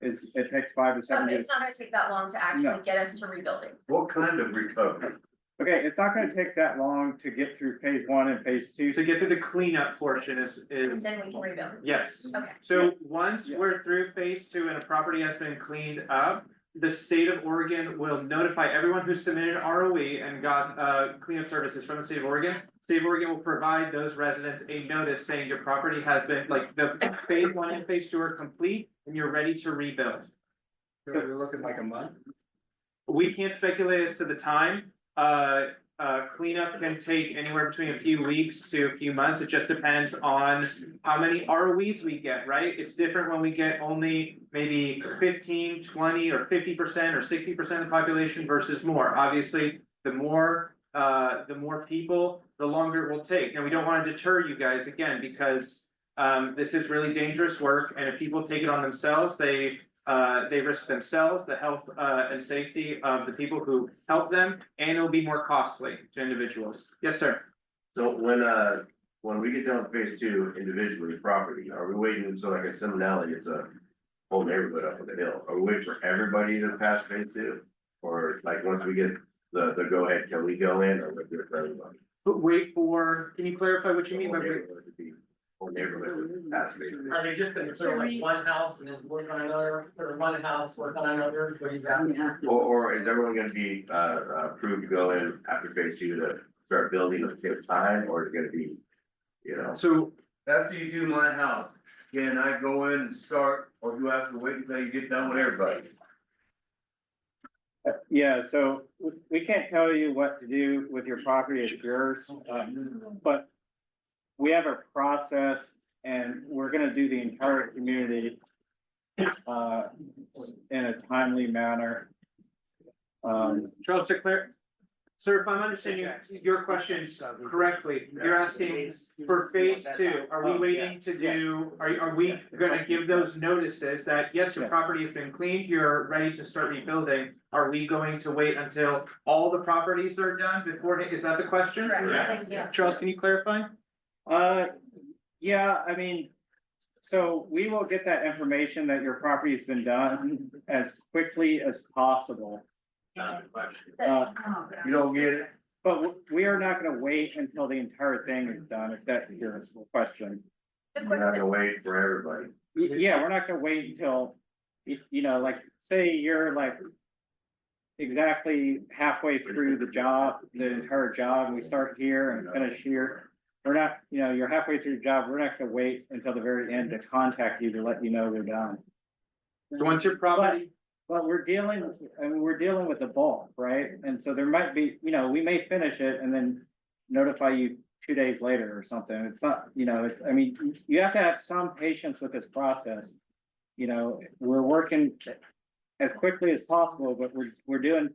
It takes 5 to 7 Okay, years. it's not gonna take that long to No. actually get us to rebuilding. What kind of recovery? Okay, it's not gonna take that long to get through phase 1 and phase 2. To get through the cleanup portion is, Then we can rebuild. yes. Okay. So once Yeah. we're through phase 2 and a property has been cleaned up, the state of Oregon will notify everyone who submitted ROE and got cleanup services from the state of Oregon. State of Oregon will provide those residents a notice saying your property has been, like, the phase 1 and phase 2 are complete and you're ready to rebuild. So we're looking like a month. We can't speculate as to the time. Cleanup can take anywhere between a few weeks to a few months. It just depends on how many ROEs we get, right? It's different when we get only maybe 15, 20, or 50% or 60% of the population versus more. Obviously, the more people, the longer it will take. Now, we don't want to deter you guys again, because this is really dangerous work, and if people take it on themselves, they risk themselves, the health and safety of the people who help them, and it'll be more costly to individuals. Yes, sir. So when we get done with phase 2 individually, property, are we waiting, so like at Seminole, it's a whole neighborhood up on the hill, are we waiting for everybody to pass phase 2? Or like, once we get the go ahead, can we go in, or we do it for everybody? But wait for, can you clarify what you mean by wait? Whole neighborhood would pass phase 2. Are they just gonna put like one house and then work on another, or one house, work on another, what is that? Or is everyone gonna be approved to go in after phase 2 to start building at the same time, or is it gonna be, you know? So After you do my house, can I go in and start, or do you have to wait until you get done with everybody? Yeah, so we can't tell you what to do with your property, it's yours, but we have a process and we're gonna do the entire community in a timely manner. Charles, to clear, sir, if I'm understanding your questions correctly, you're asking for phase two, are we waiting to do, are we gonna give those notices that, yes, your property has been cleaned, you're ready to start rebuilding? Are we going to wait until all the properties are done before, is that the question? Correct. Yeah. Charles, can you clarify? Yeah, I mean, so we will get that information that your property's been done as quickly as possible. You don't get it? But we are not gonna wait until the entire thing is done, if that's your question. We're not gonna wait for everybody. Yeah, we're not gonna wait until, you know, like, say you're like exactly halfway through the job, the entire job, we start here and finish here. We're not, you know, you're halfway through the job, we're not gonna wait until the very end to contact you to let you know we're done. So once your property, But we're dealing with the bulk, right? And so there might be, you know, we may finish it and then notify you 2 days later or something. It's not, you know, I mean, you have to have some patience with this process. You know, we're working as quickly as possible, but we're doing,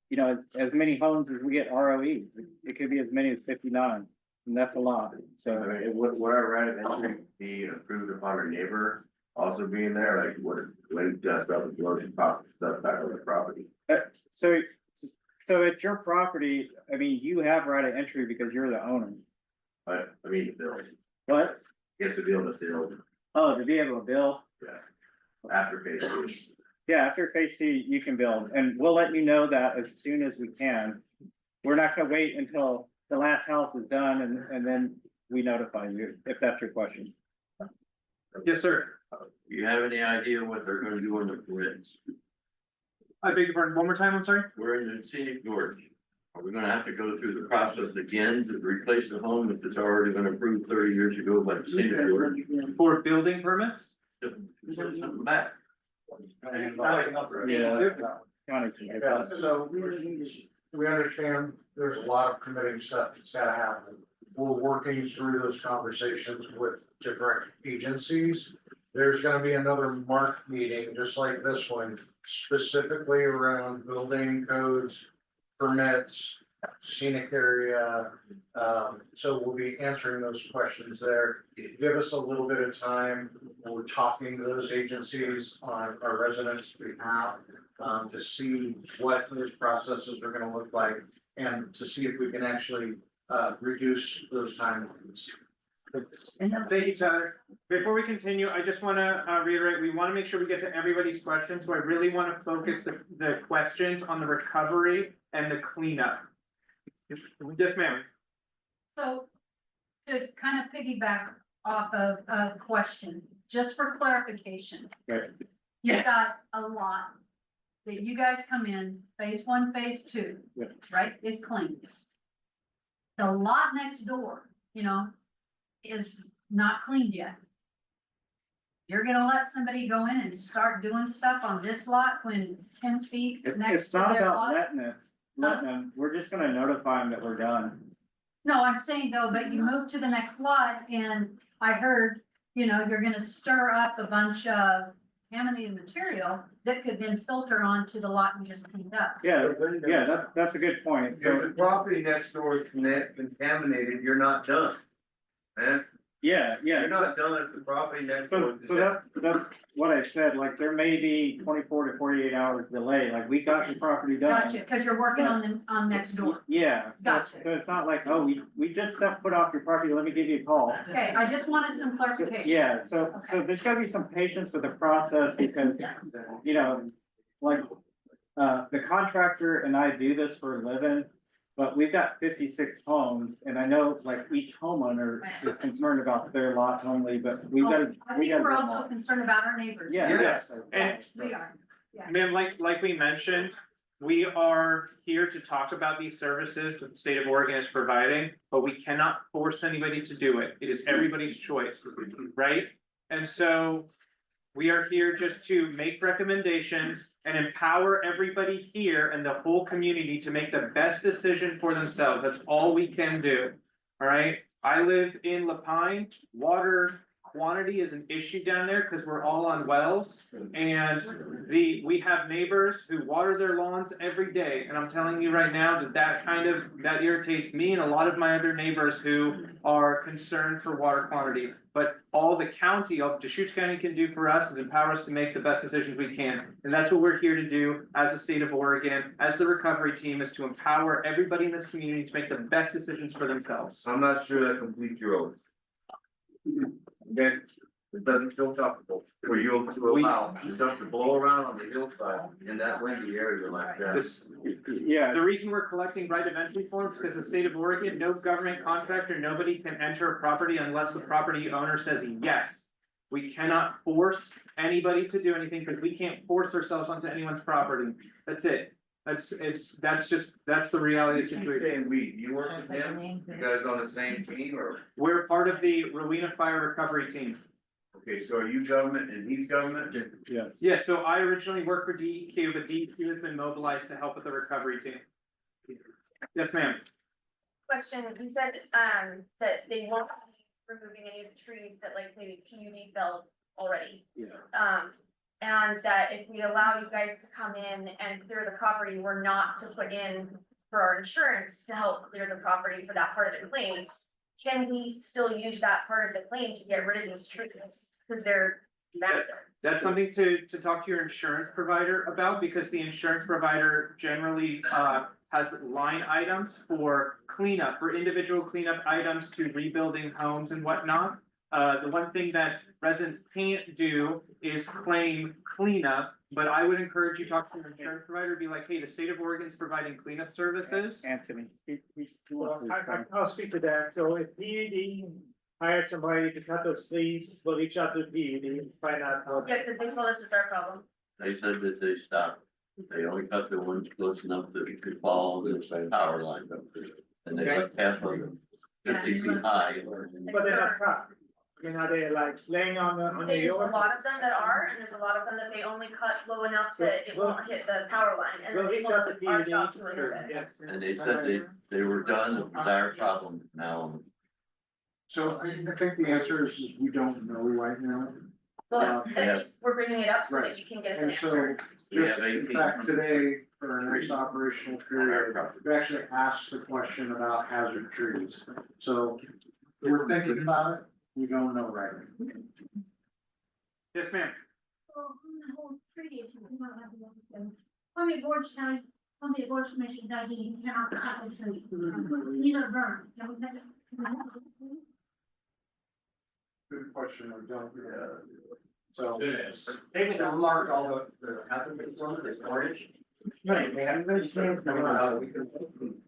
you know, as many homes as we get ROE. It could be as many as 59, and that's a lot, I so. mean, what I read eventually be approved upon our neighbor also being there, like when stuff is going to stuff back on the property. So it's your property, I mean, you have right of entry because you're the owner. But I mean, the bill, What? gets to be able to build, Oh, to be able to build? after phase two. Yeah, after phase C, you can build, and we'll let you know that as soon as we can. We're not gonna wait until the last house is done and then we notify you, if that's your question. yes, sir. You have any idea what they're gonna do on the grids? I beg your pardon, one more time, I'm sorry? We're in the scenic gorge. Are we gonna have to go through the process again to replace the home if it's already been approved 30 years ago by the scenic gorge? For building permits? Something back. Yeah. County can get that. So we understand there's a lot of committing stuff that's gotta happen. We're working through those conversations with different agencies. There's gonna be another MARC meeting, just like this one, specifically around building codes, permits, scenic area. So we'll be answering those questions there. Give us a little bit of time. We're talking to those agencies on our residents' behalf, to see what those processes are gonna look like and to see if we can actually, reduce those timelines. Thank you, Tyler. Before we continue, I just wanna reiterate, we wanna make sure we get to everybody's questions, so I really wanna focus the questions on the recovery and the cleanup. Yes, ma'am. So to kind of piggyback off of a question, just for clarification. Right. You've got a lot that you guys come in, phase one, phase two, Yeah. right, is clean. The lot next door, you know, is not cleaned yet. You're gonna let somebody go in and start doing stuff on this lot when 10 feet next It's to not their about lot? letting them, we're just gonna notify them that we're done. No, I'm saying though, but you move to the next lot and I heard, you know, you're gonna stir up a bunch of contaminated material that could then filter onto the lot you just cleaned up. Yeah, that's a good point, If so, the property next door is contaminated, you're not done. Man, yeah. you're not done if the property next door. So that's what I said, like, there may be 24 to 48 hours delay, like, we got the property done. Gotcha, cause you're working on next door. Yeah. Gotcha. So it's not like, oh, we just stepped foot off your property, let me give you a call. Okay, I just wanted some clarification. Yeah, so there's gotta be some patience with the process because, you know, like, the contractor and I do this for a living. But we've got 56 homes and I know like each homeowner is concerned about their lot only, but we've got. I think we're also concerned about our neighbors. Yeah. Yes, and Yes, we are. Yeah. ma'am, like we mentioned, we are here to talk about these services that the state of Oregon is providing, but we cannot force anybody to do it. It is everybody's choice, right? And so We are here just to make recommendations and empower everybody here and the whole community to make the best decision for themselves. That's all we can do. All right, I live in Lapine. Water quantity is an issue down there because we're all on wells. And we have neighbors who water their lawns every day. And I'm telling you right now that irritates me and a lot of my other neighbors who are concerned for water quantity. But all the county, all Deschutes County can do for us is empower us to make the best decisions we can. And that's what we're here to do as the state of Oregon, as the recovery team, is to empower everybody in this community to make the best decisions for themselves. I'm not sure that completes your oath. Then it doesn't feel comfortable for you to allow stuff to blow around on the hillside in that windy area like that. The reason we're collecting right of entry forms, because the state of Oregon, no government contractor, nobody can enter a property unless the property owner says yes. We cannot force anybody to do anything because we can't force ourselves onto anyone's property. That's it. That's the reality of the situation. Saying you work with him, you guys on the same team or? We're part of the Rowena Fire Recovery Team. Okay, so are you government and he's government? Yes. Yeah, so I originally worked for DEQ, but DEQ has been mobilized to help with the recovery team. Yes, ma'am. Question, you said, that they won't be removing any of the trees that like maybe PUD felled already. Yeah. And that if we allow you guys to come in and clear the property, we're not to put in for our insurance to help clear the property for that part of the claim. Can we still use that part of the claim to get rid of these trees? Cause they're massive. That's something to talk to your insurance provider about, because the insurance provider generally has line items for cleanup, for individual cleanup items to rebuilding homes and whatnot. The one thing that residents can't do is claim cleanup, but I would encourage you to talk to your insurance provider, be like, hey, the state of Oregon's providing cleanup services. Anthony. I'll speak to that. So if PUD hired somebody to cut those trees, we'll reach out to PUD and find out. Yeah, cause they told us it's our problem. They said that they stopped. They only cut the ones close enough that it could follow the power line up there. And they cut half of them 50 feet high. But they're not cut. You know, they're like laying on the There's a yard. lot of them that are, and there's a lot of them that they only cut low enough that it won't hit the power line, and then We'll they reach told out us to it's our PUD. job to remove Sure, it. yes. And they said they were done, it was our problem now. So I think the answer is we don't know right now. Well, Yeah. at least we're bringing it up so Right. that you can get us an And answer. so, We just have in 18 fact, today, for our next operational period, we actually asked the question about hazard trees. So we're thinking about it, we don't know right now. Yes, ma'am. How many boards tell, how many boards commission does you cannot cut the tree? Either burn. Good question, I don't, so. They would mark all the hazardous ones, this orange. Right, they have no chance coming out, we can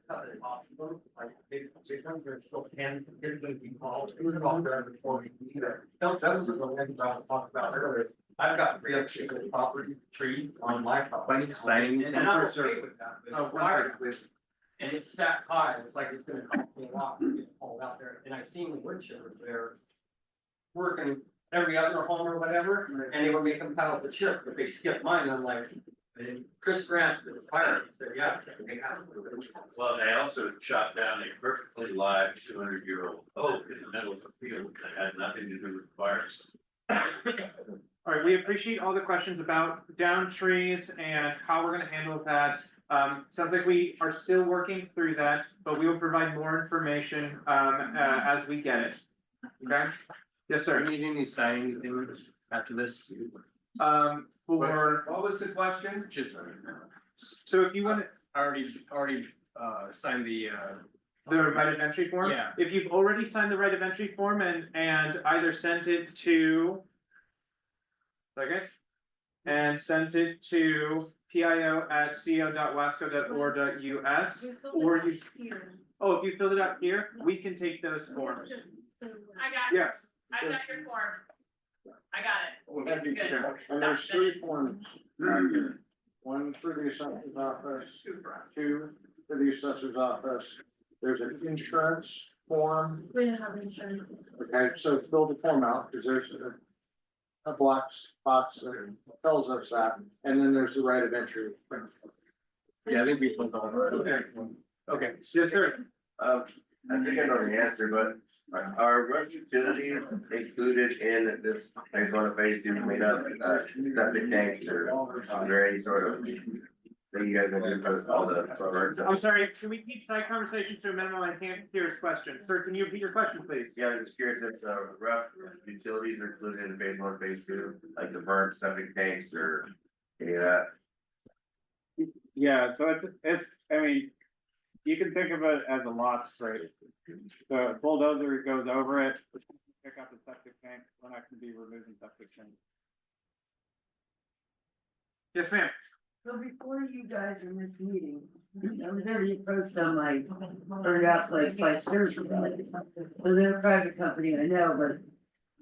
cut it off, like, they come, there's still 10, 15 feet tall, it was all done before we need it. Those are the ones I was talking about earlier. I've got 3 other property trees on my property. Signing in. And I'm okay with that, but it's wired with, and it's stacked high, it's like it's gonna cost me a lot to get hauled out there, and I've seen the wood chippers there. Working every other home or whatever, and they would make them piles of chip, but they skipped mine, I'm like, and Chris Grant, the fire, said, yeah, they have. Well, they also shot down a perfectly live 200-year-old oak in the middle of the field that had nothing to do with fires. All right, we appreciate all the questions about down trees and how we're gonna handle that. Sounds like we are still working through that, but we will provide more information, as we get it. Okay? Yes, sir. Need any signing things after this? For, What was the question? Just, so if you want already signed the, the right of entry form? Yeah. If you've already signed the right of entry form and either sent it to. Okay? And sent it to pio@co.wasco.org.us, or you, oh, if you filled it out here, we can take those forms. I got Yes. I got your form. I got it. Good. And there's 3 forms. One for the assessor's office, 2 for the assessor's office. There's an insurance form. We don't have insurance. Okay, so fill the form out, because there's a black box that tells us that, and then there's the right of entry. Yeah, I think we flipped on. Okay, yes, sir. I think I know the answer, but are road utilities included in this phase one or phase two made up, septic tanks or is there any sort of? That you guys will do for all the. I'm sorry, can we keep side conversations to a minimum? I can't hear his question. Sir, can you repeat your question, please? Yeah, I'm just curious if rough utilities are included in phase one, phase two, like the burn septic tanks or any of that. Yeah, so it's, I mean, you can think of it as a lot straight. So a bulldozer goes over it, pick up the septic tank, we're not gonna be removing septic tank. Yes, ma'am. So before you guys in this meeting, I was already approached on my burned out place by Surgery. So they're a private company, I know, but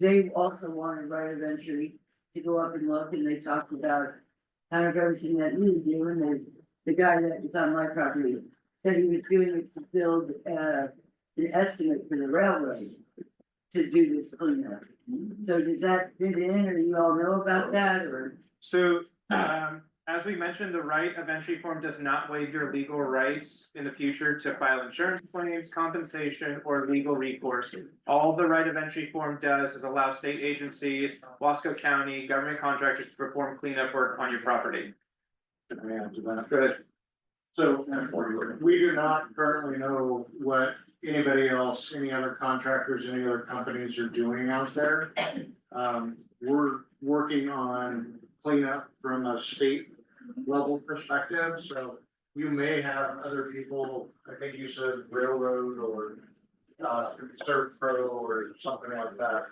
they also wanted right of entry to go up and look, and they talked about kind of everything that you do, and the guy that is on my property said he was doing it to build, an estimate for the railroad to do this cleanup. So does that fit in, or you all know about that, or? So, as we mentioned, the right of entry form does not waive your legal rights in the future to file insurance claims, compensation, or legal recourse. All the right of entry form does is allow state agencies, Wasco County, government contractors to perform cleanup work on your property. Good. So we do not currently know what anybody else, any other contractors, any other companies are doing out there. We're working on cleanup from a state level perspective, so you may have other people, I think you said railroad or Surf Pro or something like that.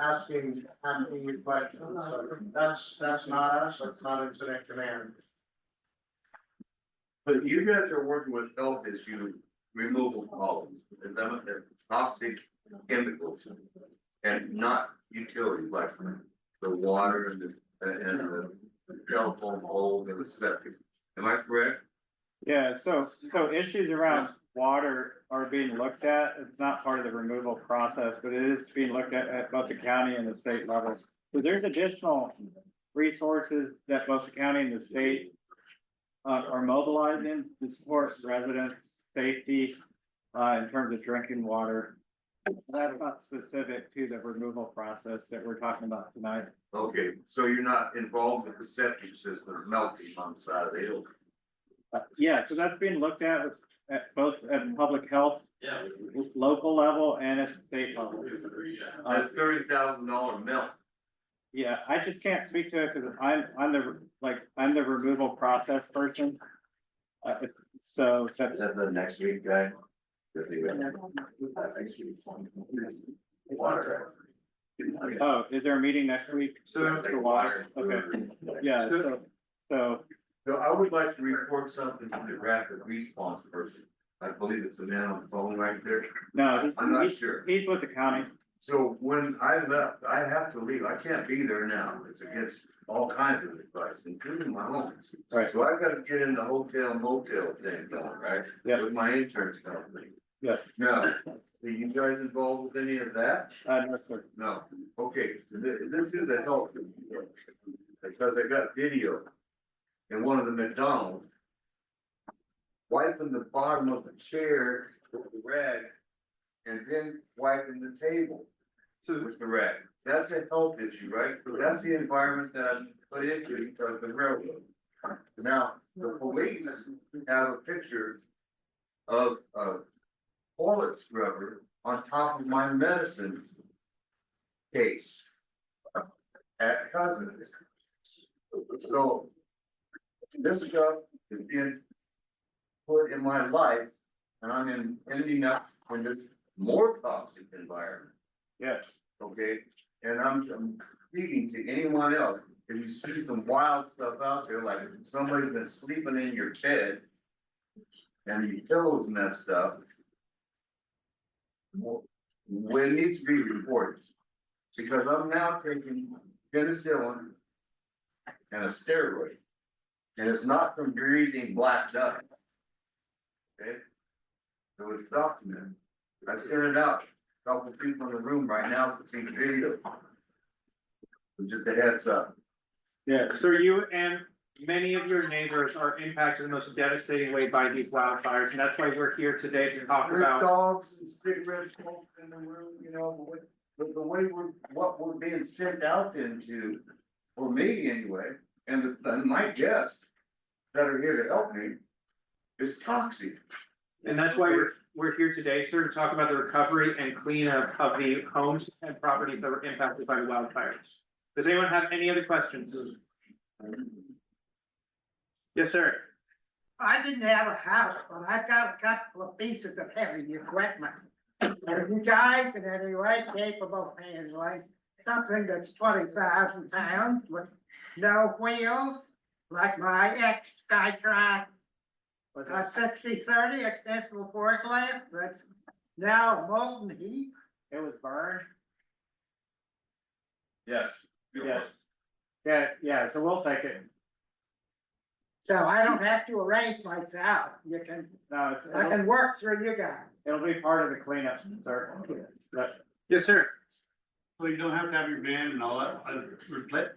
Asking you questions, so that's not us, that's not incident command. But you guys are working with health issue removal problems, and them, they're toxic chemicals. And not utilities like the water and the telephone poles and the septic. Am I correct? Yeah, so issues around water are being looked at. It's not part of the removal process, but it is being looked at both the county and the state level. So there's additional resources that both the county and the state are mobilizing to support residents' safety in terms of drinking water. That's not specific to the removal process that we're talking about tonight. Okay, so you're not involved with the septic system melting on the side of the hill? Yeah, so that's being looked at both at public health, Yeah. local level and at state level. That's $30,000 melt. Yeah, I just can't speak to it because I'm the removal process person. So Is that's, that the next week, guy? Water. oh, is there a meeting next week? So- For water, okay, yeah, so, So I would like to report something to the rapid response person. I believe it's a man on the phone right there. no, I'm not he's sure. with the county. So when I left, I have to leave. I can't be there now. It's against all kinds of advice, including my own. Right. So I gotta get in the hotel motel thing going, right? Yeah. With my insurance company. Yeah. Now, are you guys involved with any of that? No, sir. No. Okay, so this is a help. Because I got video in one of the McDonald's. Wiping the bottom of the chair with the rag. And then wiping the table with the rag. That's a health issue, right? That's the environment that I put into because of the railroad. Now, the police have a picture of a toilet scrubber on top of my medicine case at Cousins. So this stuff is being put in my life and I'm ending up in this more toxic environment, Yes, okay? And I'm speaking to anyone else, if you see some wild stuff out there, like if somebody's been sleeping in your bed. And your pillows messed up. When it needs to be reported, because I'm now taking penicillin and a steroid. And it's not from breathing black dust. Okay? So it's documented. I sent it out, a couple people in the room right now to see the video. Just a heads up. Yeah, so you and many of your neighbors are impacted in the most devastating way by these wildfires, and that's why we're here today to talk With about. dogs and cigarette smoke in the room, you know, but the way what we're being sent out into, for me anyway, and my guests that are here to help me, is toxic. And that's why we're here today, sir, to talk about the recovery and cleanup of the homes and properties that were impacted by the wildfires. Does anyone have any other questions? Yes, sir. I didn't have a house, but I got a couple of pieces of heavy equipment. Are you guys in any way capable of handling something that's 20,000 pounds with no wheels? Like my ex-Skytrack with a 60-30 extensible forklift that's now molten heat. It was burned. Yes. Yes. Yeah, so we'll take it. So I don't have to arrange myself. You can, No, I can work through you guys. it'll be part of the cleanup, sir. But Yes, sir. Well, you don't have to have your van and all that,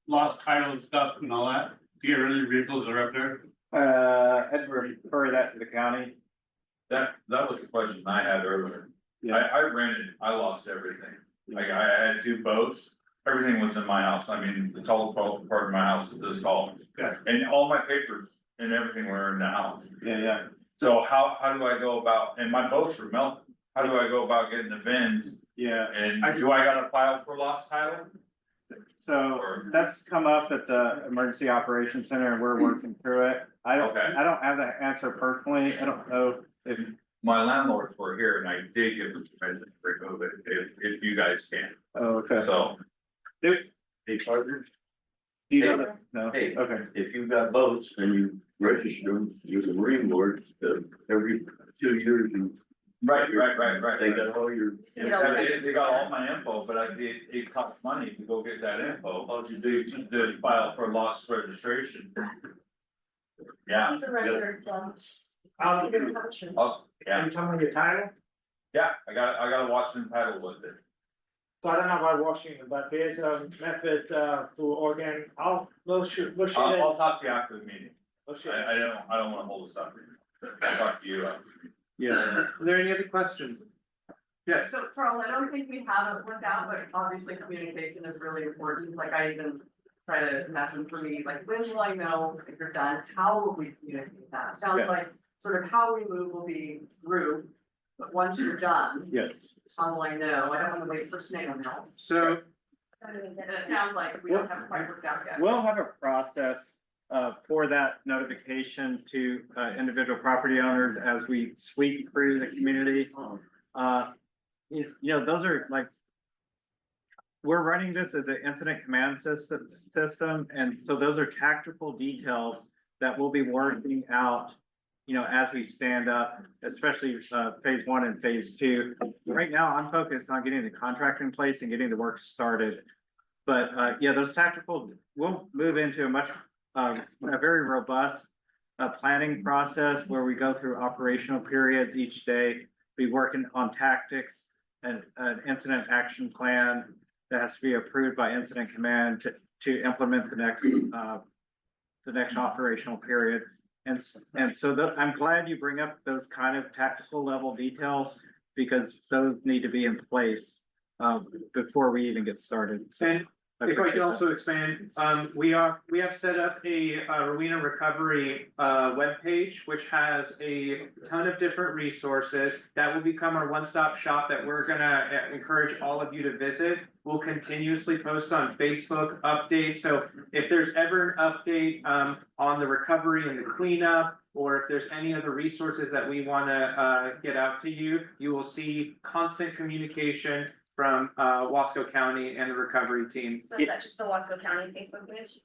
lost title and stuff and all that, to get rid of your vehicles that are up there. I'd refer that to the county. That was the question I had earlier. Yeah. I rented, I lost everything. Like I had 2 boats, everything was in my house. I mean, the tallest part of my house is this tall. Yeah. And all my papers and everything were in the house. Yeah. So how do I go about, and my boats were melting, how do I go about getting the VINs? Yeah, And do I gotta file for lost title? so that's come up at the Emergency Operations Center and we're working through it. I don't have the answer personally. I don't know if, My landlords were here and I did give them permission to remove it if you guys can, oh, okay. so. Hey, partner, Do you know that? No, Hey. okay. if you've got boats and you register them with the Marine Board, every 2 years you. Right. They got all your. You know, They got all my info, but it costs money to go get that info. All you do is file for lost registration. Yeah. It's a registered, Are Yeah, you telling me your title? I got a Washington title with it. So I don't know about Washington, but there's a method to we'll shoot it. I'll talk to you after the meeting. We'll shoot it. I don't wanna hold this up. I'll talk to you. Yeah. Are there any other questions? Yes. So Charles, I don't think we have it worked out, but obviously communication is really important. Like I even try to imagine for me, like when will I know if you're done? How will we communicate that? Sounds Yeah. like sort of how we move will be through, but once you're done, Yes. how will I know? I don't want to wait for snail mail. So And it sounds like we don't have it quite worked out yet. We'll have a process for that notification to individual property owners as we sweep through the community. You know, those are like, we're running this as an incident command system, and so those are tactical details that we'll be working out, you know, as we stand up, especially phase 1 and phase 2. Right now, I'm focused on getting the contract in place and getting the work started. But yeah, those tactical, we'll move into a very robust planning process where we go through operational periods each day, be working on tactics and an incident action plan that has to be approved by incident command to implement the next operational period. And so I'm glad you bring up those kind of tactical level details because those need to be in place before we even get started. So and if I can also expand, we have set up a Rowena Recovery webpage, which has a ton of different resources. That will become our one-stop shop that we're gonna encourage all of you to visit. We'll continuously post on Facebook updates, so if there's ever an update on the recovery and the cleanup, or if there's any other resources that we wanna get out to you, you will see constant communication from Wasco County and the recovery team. So is that just the Wasco County Facebook page?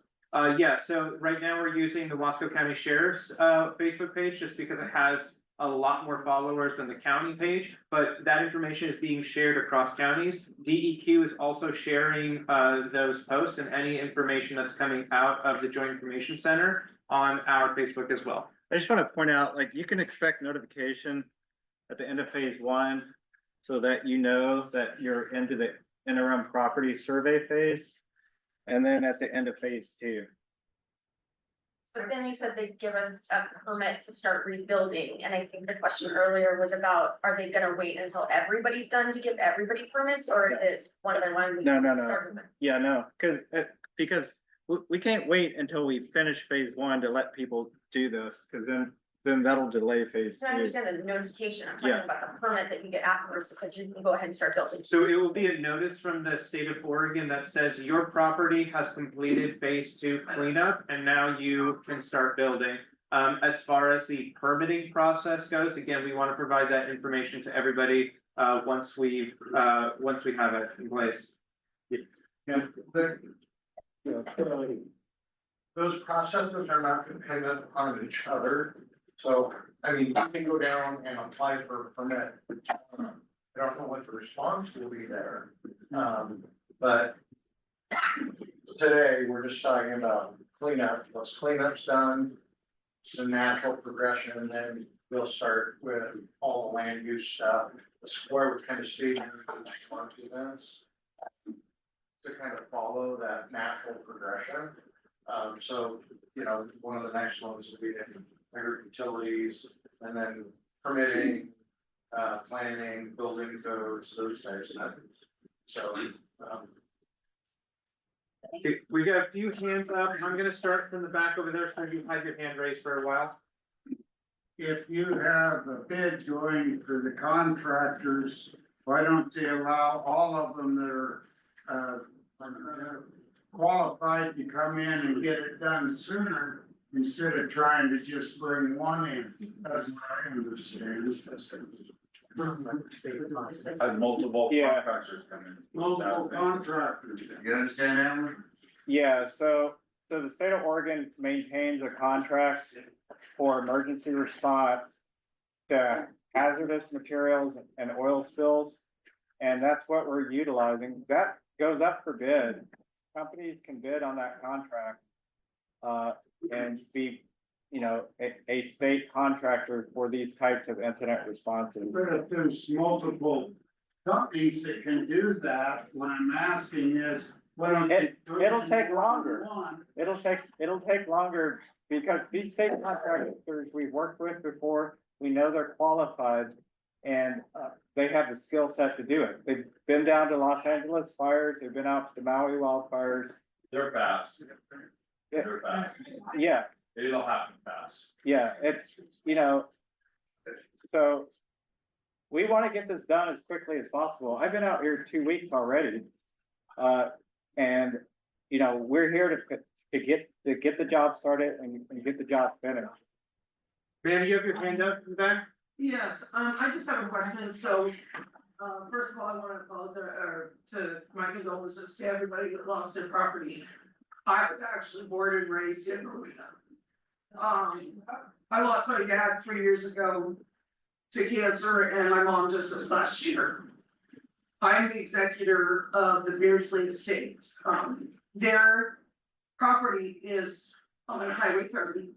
Yeah, so right now we're using the Wasco County Sheriff's Facebook page just because it has a lot more followers than the county page, but that information is being shared across counties. DEQ is also sharing those posts and any information that's coming out of the Joint Information Center on our Facebook as well. I just want to point out, like, you can expect notification at the end of phase 1 so that you know that you're into the interim property survey phase. And then at the end of phase two. But then you said they'd give us a permit to start rebuilding, and I think the question earlier was about, are they gonna wait until everybody's done to give everybody permits, or is it one by one? No, no, no. start with- Yeah, no, because we can't wait until we finish phase one to let people do this, because then that'll delay phase I two. understand the notification, I'm talking Yeah. about the permit that you get afterwards, that says you can go ahead and start building. So it will be a notice from the state of Oregon that says your property has completed phase two cleanup and now you can start building. As far as the permitting process goes, again, we want to provide that information to everybody, once we have it in place. And those processes are not dependent on each other. So, I mean, you can go down and apply for a permit. I don't know what the response will be there. But today, we're just talking about cleanup. Once cleanup's done, it's a natural progression, and then we'll start with all the land use stuff. The square would kind of stay in the next events to kind of follow that natural progression. So, you know, one of the next ones will be utilities, and then permitting, planning, building codes, those types of things. So, Okay, we got a few hands up. I'm gonna start from the back over there, so you had your hand raised for a while. If you have a bid going for the contractors, why don't they allow all of them that are, qualified to come in and get it done sooner instead of trying to just bring one in? That's what I understand. Multiple Yeah. contractors come in. Multiple contractors. you understand that one? Yeah, so the state of Oregon maintains a contract for emergency response to hazardous materials and oil spills. And that's what we're utilizing. That goes up for bid. Companies can bid on that contract. And be, you know, a state contractor for these types of incident responses. But if there's multiple companies that can do that, what I'm asking is, why don't they? do it It'll in take longer. one? It'll take longer because these state contractors we've worked with before, we know they're qualified. And they have the skill set to do it. They've been down to Los Angeles fires, they've been out to Maui wildfires. They're fast. Yeah. They're fast. Yeah, It'll happen fast. yeah, it's, you know. So we want to get this done as quickly as possible. I've been out here 2 weeks already. And, you know, we're here to get the job started and get the job finished. Ma'am, you have your hand up in the back? Yes, I just have a question, so, first of all, I wanna apologize, to my condolences to everybody that lost their property. I was actually born and raised in Marina. I lost my dad 3 years ago to cancer, and my mom just this last year. I'm the executor of the Beardsley Estate, their property is on Highway 30.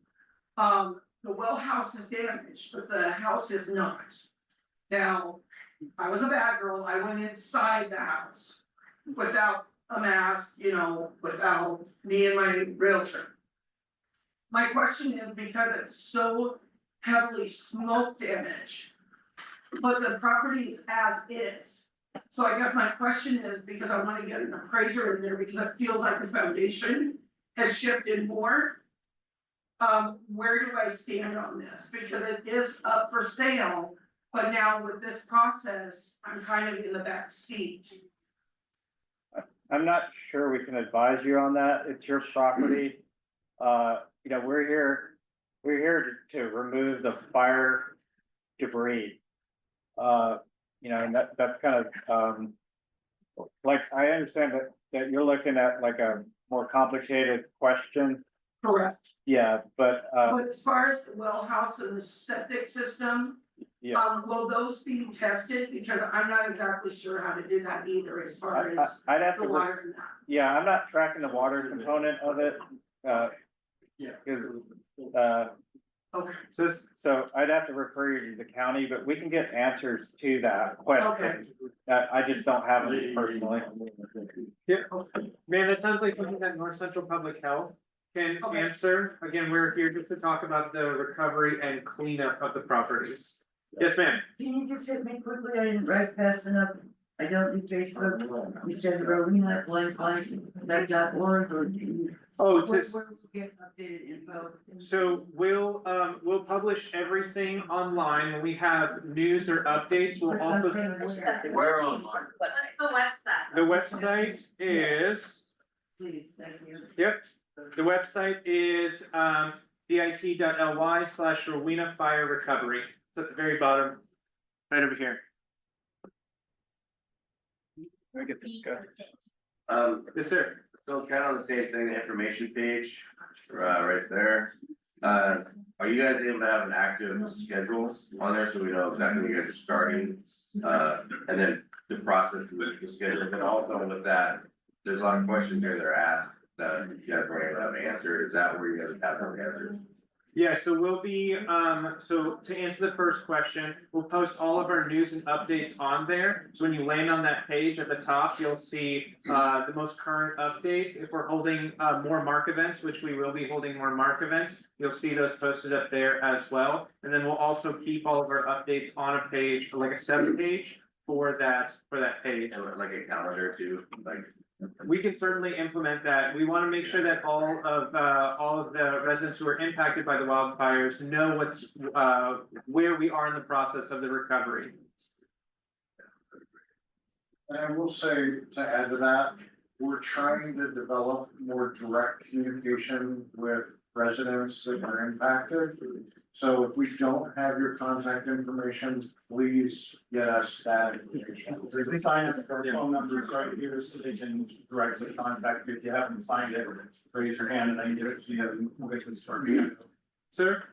The well house is damaged, but the house is not. Now, I was a bad girl, I went inside the house without a mask, you know, without me and my realtor. My question is, because it's so heavily smoke damage, but the property is as is. So I guess my question is, because I wanna get an appraiser in there, because it feels like the foundation has shifted more. Where do I stand on this? Because it is up for sale, but now with this process, I'm kind of in the back seat. I'm not sure we can advise you on that. It's your property. You know, we're here to remove the fire debris. You know, and that's kind of, like, I understand that you're looking at like a more complicated question. Correct. Yeah, but, But as far as the well house and the septic system, yeah. will those be tested? Because I'm not exactly sure how to do that either, as far as I'd have the to, water and that. yeah, I'm not tracking the water component of it, Yeah. cause, Okay. So I'd have to refer you to the county, but we can get answers to that question. I just don't have them personally. Yeah, man, that sounds like something that North Central Public Health can answer. Again, we're here just to talk about the recovery and cleanup of the properties. Yes, ma'am. Can you just hit me quickly? I didn't write fast enough. I don't do Facebook. You said arena .org or do you? Oh, Where just, will we get updated info? so we'll publish everything online. When we have news or updates, we'll also. Where online? The website. The website is, Please, thank you. yep, the website is, bit.ly/Rowena Fire Recovery. It's at the very bottom, right over here. Let me get this guy. Yes, sir. So kind of on the same thing, the information page, right there. Are you guys able to have an active schedule on there so we know exactly when you guys are starting? And then the process of the schedule, and also with that, there's a lot of questions here that are asked that you guys weren't able to have answered. Is that where you guys have those answers? Yeah, so we'll be, so to answer the first question, we'll post all of our news and updates on there. So when you land on that page at the top, you'll see the most current updates. If we're holding more MARC events, which we will be holding more MARC events, you'll see those posted up there as well. And then we'll also keep all of our updates on a page, like a separate page for that page. And like a calendar too, like. We can certainly implement that. We want to make sure that all of the residents who are impacted by the wildfires know where we are in the process of the recovery. And I will say, to add to that, we're trying to develop more direct communication with residents that are impacted. So if we don't have your contact information, please get us that information. There's sign up for phone numbers right here so they can directly contact you. If you haven't signed it, raise your hand and I can give it to you and we'll get this started. Sir?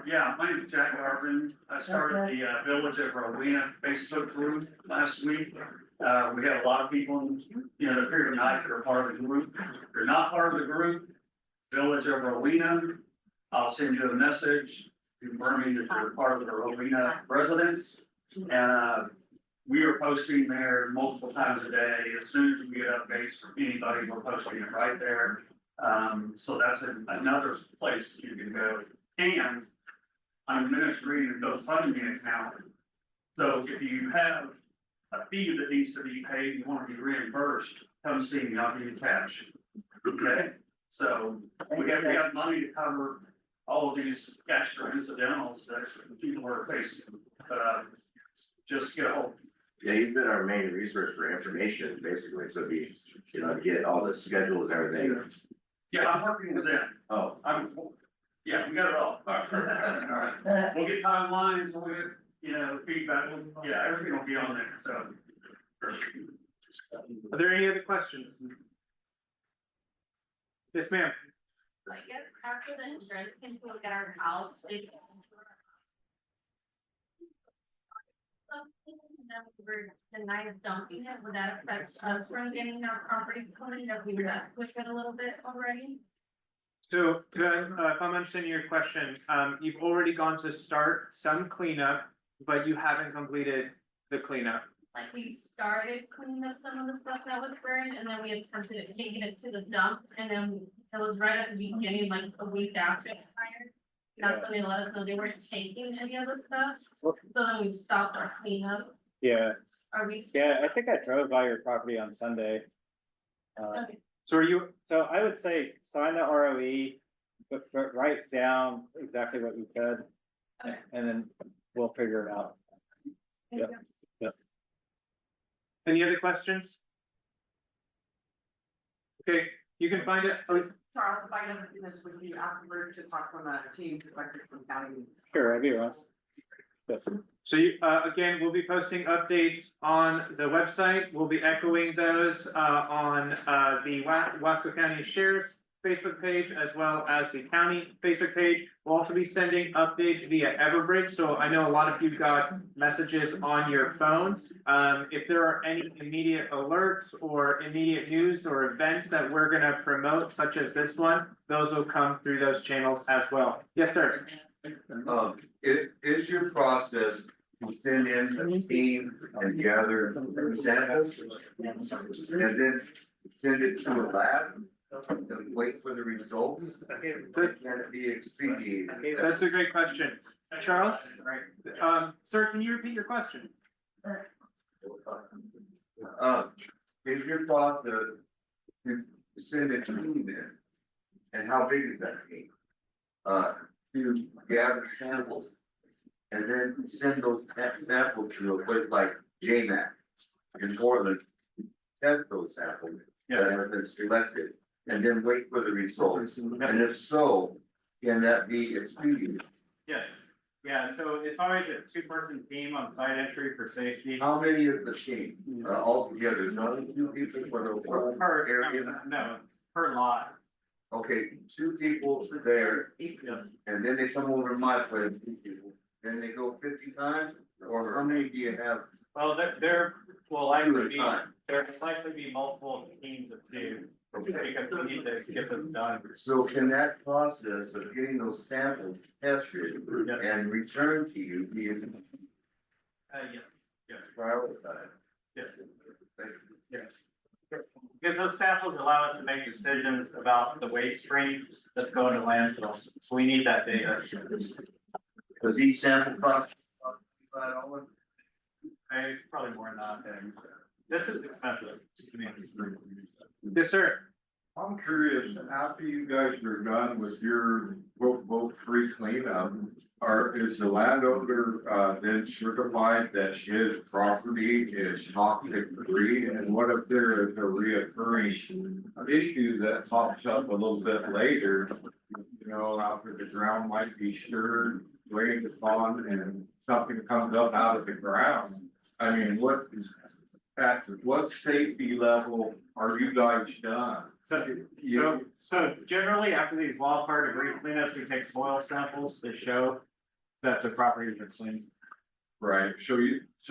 Yeah, my name is Jack Garvin. I started the Village of Rowena Facebook group last week. We had a lot of people, that appear tonight that are part of the group. If you're not part of the group, Village of Rowena, I'll send you a message confirming that you're part of the Rowena residents. And we are posting there multiple times a day. As soon as we get updates from anybody, we're posting it right there. So that's another place you can go. And I'm administering a GoFundMe account. So if you have a fee that needs to be paid, you want to be reimbursed, come see me, I'll give you cash. Okay, so we have money to cover all of these extra incidentals that people are facing. Just get a hold. Yeah, you've been our main resource for information, basically, so be, to get all the schedules and everything. Yeah, I'm working with them. Oh. Yeah, we got it all. All right. We'll get timelines, we'll get, feedback, yeah, everything will be on there, so. Are there any other questions? Yes, ma'am. I guess after the insurance can look at our house, they can. Something, and then we were the night of dumping it, would that affect us from getting our property cleaned up? We were with it a little bit already. So, if I'm understanding your question, you've already gone to start some cleanup, but you haven't completed the cleanup. Like we started cleaning up some of the stuff that was burned and then we attempted at taking it to the dump and then it was right at the beginning, like a week after the fire. That's when they let us know they weren't taking any of the stuff. So then we stopped our cleanup. Yeah, Are we? yeah, I think I drove by your property on Sunday. Okay. So So I would say sign the ROE, but write down exactly what you said. Okay. And then we'll figure it out. Thank Yep. you. Any other questions? Okay, you can find it. Charles, if I don't do this with you afterward to talk from a team perspective from county. Sure, I'd be wrong. So you, again, we'll be posting updates on the website. We'll be echoing those, on, the Wasco County Sheriff's Facebook page as well as the county Facebook page. We'll also be sending updates via Everbridge, so I know a lot of you got messages on your phone. If there are any immediate alerts or immediate news or events that we're gonna promote, such as this one, those will come through those channels as well. Yes, sir. It is your process to send in a team and gather samples. And then send it to a lab and wait for the results. Can it be expedited? That's a great question. Charles? Sir, can you repeat your question? Is your process to send a team in? And how big is that team? To gather samples. And then send those samples to a place like JMAC in Portland. Test those samples that have been selected and then wait for the results. And if so, can that be expedited? Yes, yeah, so it's always a two-person team on site entry for safety. How many is the team altogether? Is not two people for the whole Per, area? no, per lot. Okay, two people there, and then they come over to my place, then they go 50 times, or how many do you have? Well, there will likely Two at a be, time. there will likely be multiple teams of two. Because we need to get this done. So can that process of getting those samples tested and returned to you be Yeah. prioritized? Yeah. Because those samples allow us to make decisions about the waste stream that's going to landfills, so we need that data. Does each sample cost $5? Probably more than that, and this is expensive. Yes, sir. I'm curious, after you guys are done with your vote free cleanup, is the landowner then certified that his property is toxic free? And what if there is a reoccurring issue that pops up a little bit later? You know, after the ground might be stirred, rained upon, and something comes up out of the ground. I mean, at what safety level are you guys done? So generally, after these wildfire debris cleanups, we take soil samples to show that the properties are clean. Right, so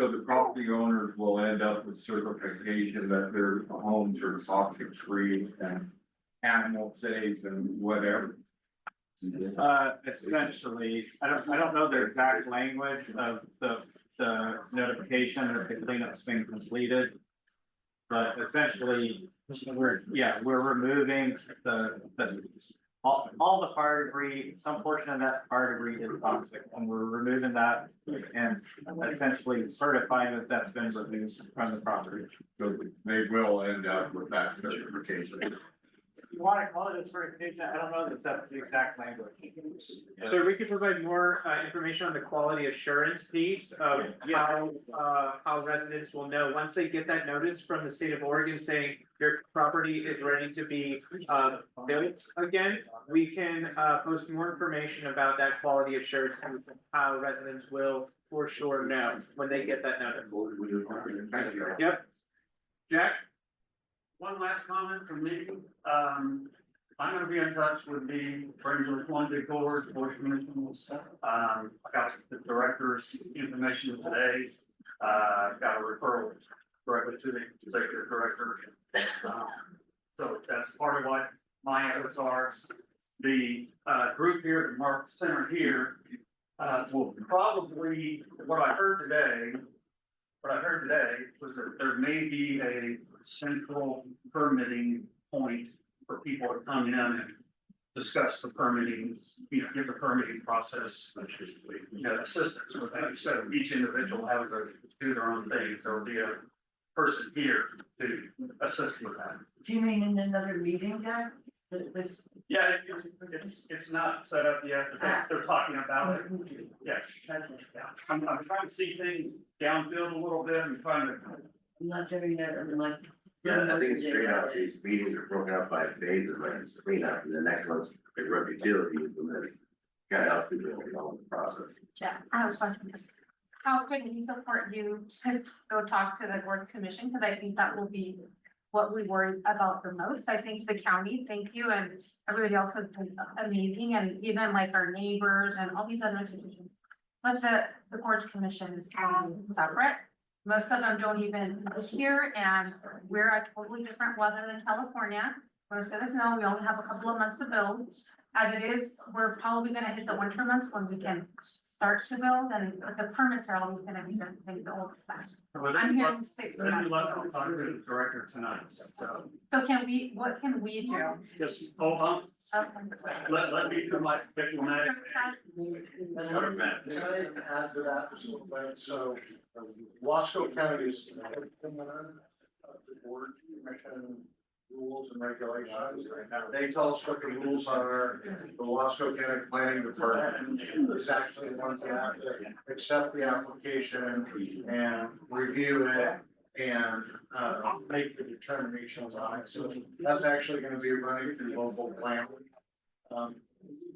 the property owners will end up with certification that their homes are toxic free and animal safe and whatever. Essentially, I don't know the exact language of the notification that the cleanup's been completed. But essentially, we're removing all the fire debris, some portion of that fire debris is toxic, and we're removing that and essentially certifying that that's been removed from the property. So they will end up with that certification. You wanna call it a certification, I don't know that that's the exact language. So we could provide more information on the quality assurance piece of how residents will know, once they get that notice from the state of Oregon saying your property is ready to be built again, we can post more information about that quality assurance and how residents will for sure know when they get that notice. Yep. Jack? One last comment from me, I'm gonna be in touch with the Brunswick One Big Board, Board Commissioners. I got the director's information today, got a referral directly to the executive director. So that's part of what my efforts are. The group here, the MARC Center here, will probably, what I heard today was that there may be a central permitting point for people to come in and discuss the permitting, give the permitting process, assistance with that. Instead of each individual having to do their own thing, there'll be a person here to assist with that. Do you mean in another meeting, Jack? Yeah, it's not set up yet, but they're talking about it. Yeah. I'm trying to see things downfield a little bit and trying to. I'm not doing that, I'm like. Yeah, I think straight out, these meetings are broken up by phases, like it's cleanup, and the next one's big rough utilities, and then kind of help people along the process. Yeah, I have a question. How could we support you to go talk to the board commission? Because I think that will be what we worry about the most. I think the county, thank you, and everybody else has been amazing, and even like our neighbors and all these other institutions. But the Gorge Commission is separate. Most of them don't even live here, and we're a totally different weather than California. Most of us know we only have a couple of months to build. As it is, we're probably gonna hit the winter months when we can start to build, and the permits are always gonna be the old fast. I'm hearing 6 Then you months. left to talk to the director tonight, so So what can we do? just hold on, Okay. let me come like diplomatic. Can I add to that? So, Wasco County is the board commission rules and regulations. They tell us what the rules are. The Wasco County Planning Department is actually the one to have to accept the application and review it and make the determinations on it. So that's actually gonna be running through local planning.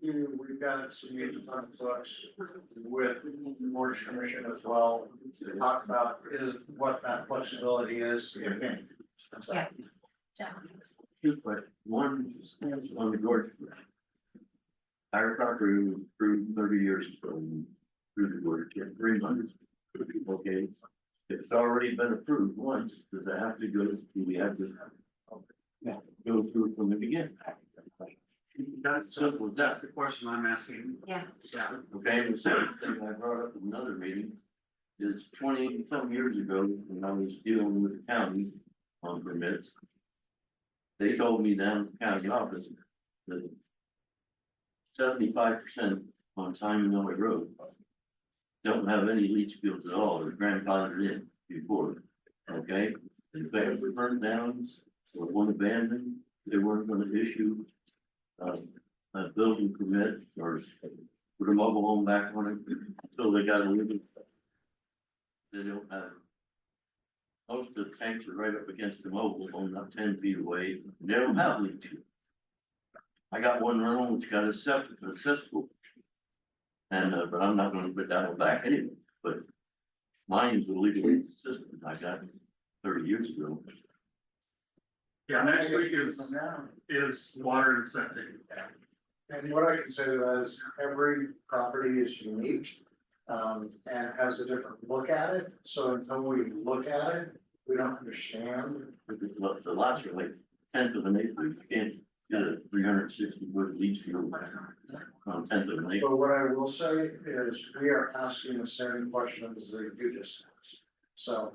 We've got some meetings on books with the Mortgage Commission as well to talk about what that flexibility is. Yeah. Two questions. One, on the Gorge. Our property was approved 30 years ago, through the Gorge, 3 months. Okay, it's already been approved once, does it have to go, do we have to go through from the beginning? That's the question I'm asking. Yeah. Yeah. Okay, the second thing I brought up in another meeting is 20-some years ago, when I was dealing with the county on permits. They told me down at the county office that 75% on Simon Miller Road don't have any leach fields at all, or grandfathered in before, okay? If they were burned down or one abandoned, they weren't gonna issue a building permit or put a mobile home back on it until they got a living. They don't have. Most of the tanks are right up against the mobile home, not 10 feet away. They don't have leach field. I got one rental that's got a septic, a cesspool. And, but I'm not gonna put that one back anyway, but mine's a legal system I got 30 years ago. Yeah, next week is water and septic. And what I can say to that is every property is unique, and has a different look at it. So until we look at it, we don't understand. The lots are like 10th of an acre, you can't get a 360-foot leach field on 10th of an acre. But what I will say is we are asking the same questions that you just asked. So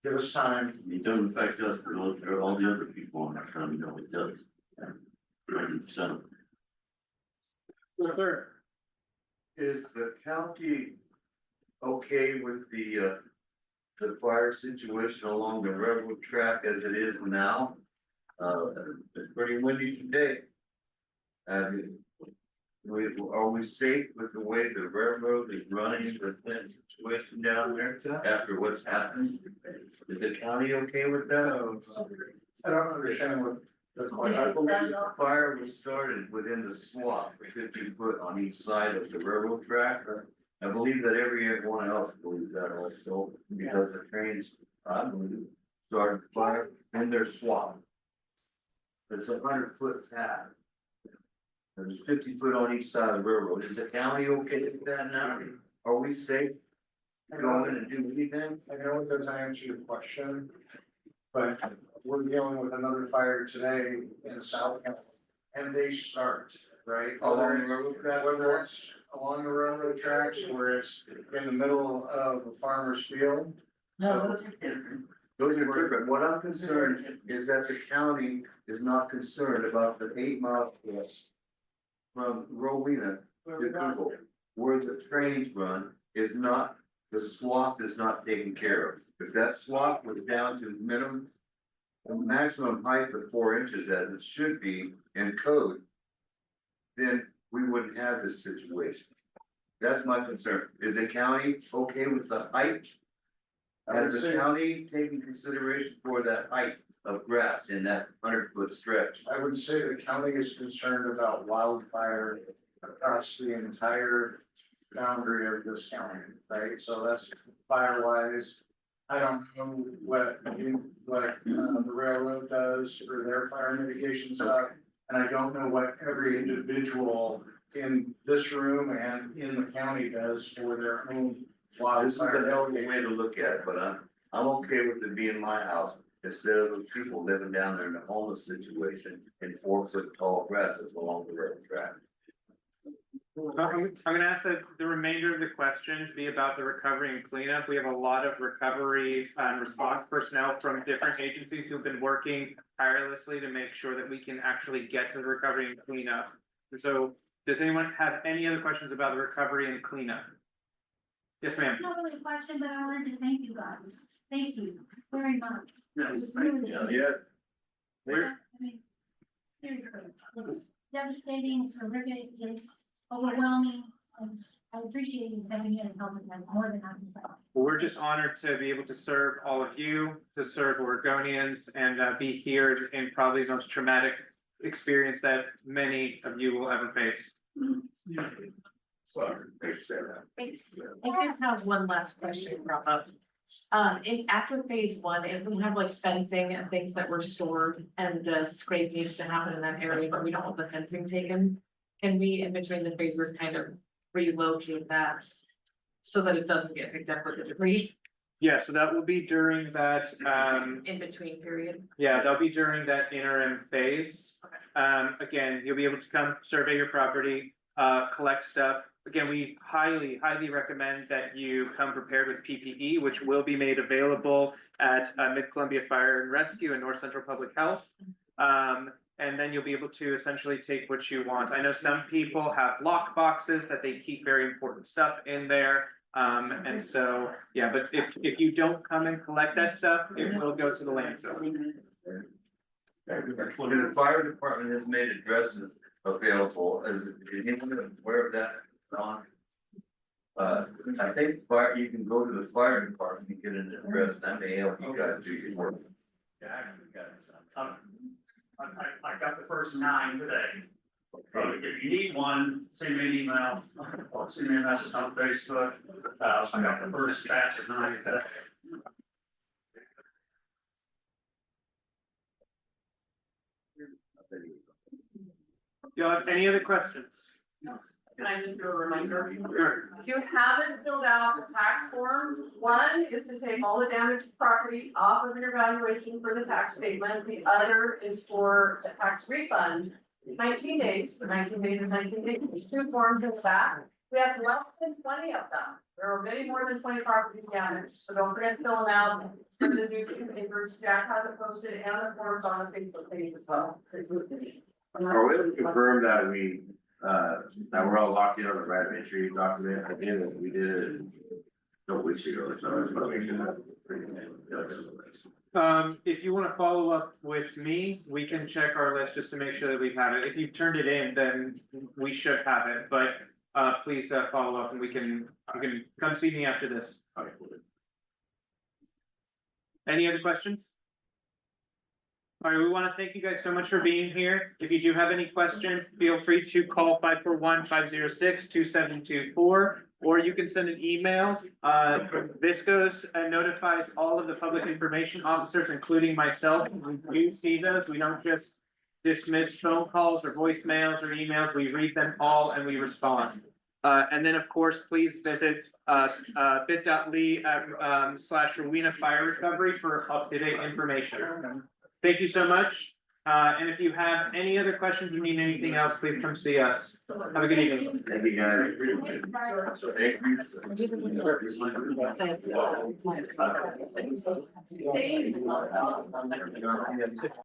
give us time. It doesn't affect us, but all the other people on our county know it does. 100%. Sir. Is the county okay with the fire situation along the railroad track as it is now? It's pretty windy today. And are we safe with the way the railroad is running with that situation down there after what's happened? Is the county okay with that? I don't understand what. I believe the fire was started within the swath, 50 foot on each side of the railroad track. I believe that everyone else believes that also, because the trains, I believe, started fire in their swath. It's 100-foot path. There's 50 foot on each side of the railroad. Is the county okay with that now? Are we safe to go in and do anything? I know it doesn't answer your question, but we're dealing with another fire today in South County. And they start, right? Along the railroad track? Whether it's along the railroad tracks, where it's in the middle of a farmer's field. No, those are different. Those are different. What I'm concerned is that the county is not concerned about the 8 miles from Rowena to Google, where the trains run is not, the swath is not taken care of. If that swath was down to minimum, maximum height of 4 inches as it should be in code, then we wouldn't have this situation. That's my concern. Is the county okay with the height? Has the county taken consideration for that height of grass in that 100-foot stretch? I would say the county is concerned about wildfire across the entire boundary of this county, right? So that's fire wise. I don't know what the railroad does for their fire mitigation stuff. And I don't know what every individual in this room and in the county does for their own This is the wildfire. healthy way to look at it, but I'm okay with it being my house instead of the people living down there in a homeless situation in 4 foot tall grasses along the rail track. I'm gonna ask that the remainder of the questions be about the recovery and cleanup. We have a lot of recovery response personnel from different agencies who've been working tirelessly to make sure that we can actually get to the recovery and cleanup. And so, does anyone have any other questions about the recovery and cleanup? Yes, ma'am. Not really a question, but I wanted to thank you guys. Thank you very much. Yes. Yeah. We're, I mean, seriously, it's devastating, it's horrific, it's overwhelming, and I appreciate you stepping in and helping us more than I can say. we're just honored to be able to serve all of you, to serve Oregonians, and be here in probably the most traumatic experience that many of you will ever face. Sorry, thanks for saying that. I just have one last question brought up. After phase one, if we have like fencing and things that were stored and the scrape needs to happen in that area, but we don't have the fencing taken. Can we, in between the phases, kind of relocate that so that it doesn't get picked up with the debris Yeah, so that will be during that, in between period? yeah, that'll be during that interim phase. Again, you'll be able to come survey your property, collect stuff. Again, we highly recommend that you come prepared with PPE, which will be made available at Mid-Columbia Fire and Rescue and North Central Public Health. And then you'll be able to essentially take what you want. I know some people have lock boxes that they keep very important stuff in there. And so, yeah, but if you don't come and collect that stuff, it will go to the landfill. The fire department has made addresses available, is anyone aware of that, Don? I think you can go to the fire department and get an address, that may help you guys do your work. Yeah, I actually got it. I got the first 9 today. If you need one, send me an email, or send me a message on Facebook. I got the first batch of 9 today. Y'all have any other questions? Can I just do a reminder? Sure. If you haven't filled out the tax forms, one is to take all the damaged property off of your valuation for the tax statement. The other is for the tax refund. 19 days, so 19 days is 19 days. There's 2 forms in the back. We have less than 20 of them. There are many more than 20 properties damaged, so don't forget to fill them out. For the new papers, Jack has it posted and the forms on the Facebook page as well. Are we able to confirm that that we're all locked in on the right of entry document, again, we did it a couple weeks ago, so I just wanna make sure that. If you wanna follow up with me, we can check our list just to make sure that we've had it. If you've turned it in, then we should have it, but please follow up and you can come see me after this. Any other questions? All right, we want to thank you guys so much for being here. If you do have any questions, feel free to call 541-506-2724, or you can send an email. This goes and notifies all of the public information officers, including myself. We do see those. We don't just dismiss phone calls or voicemails or emails. We read them all and we respond. And then, of course, please visit bit.ly/Rowena Fire Recovery for up-to-date information. Thank you so much. And if you have any other questions or need anything else, please come see us. Have a good evening. Thank you, guys. Thank you.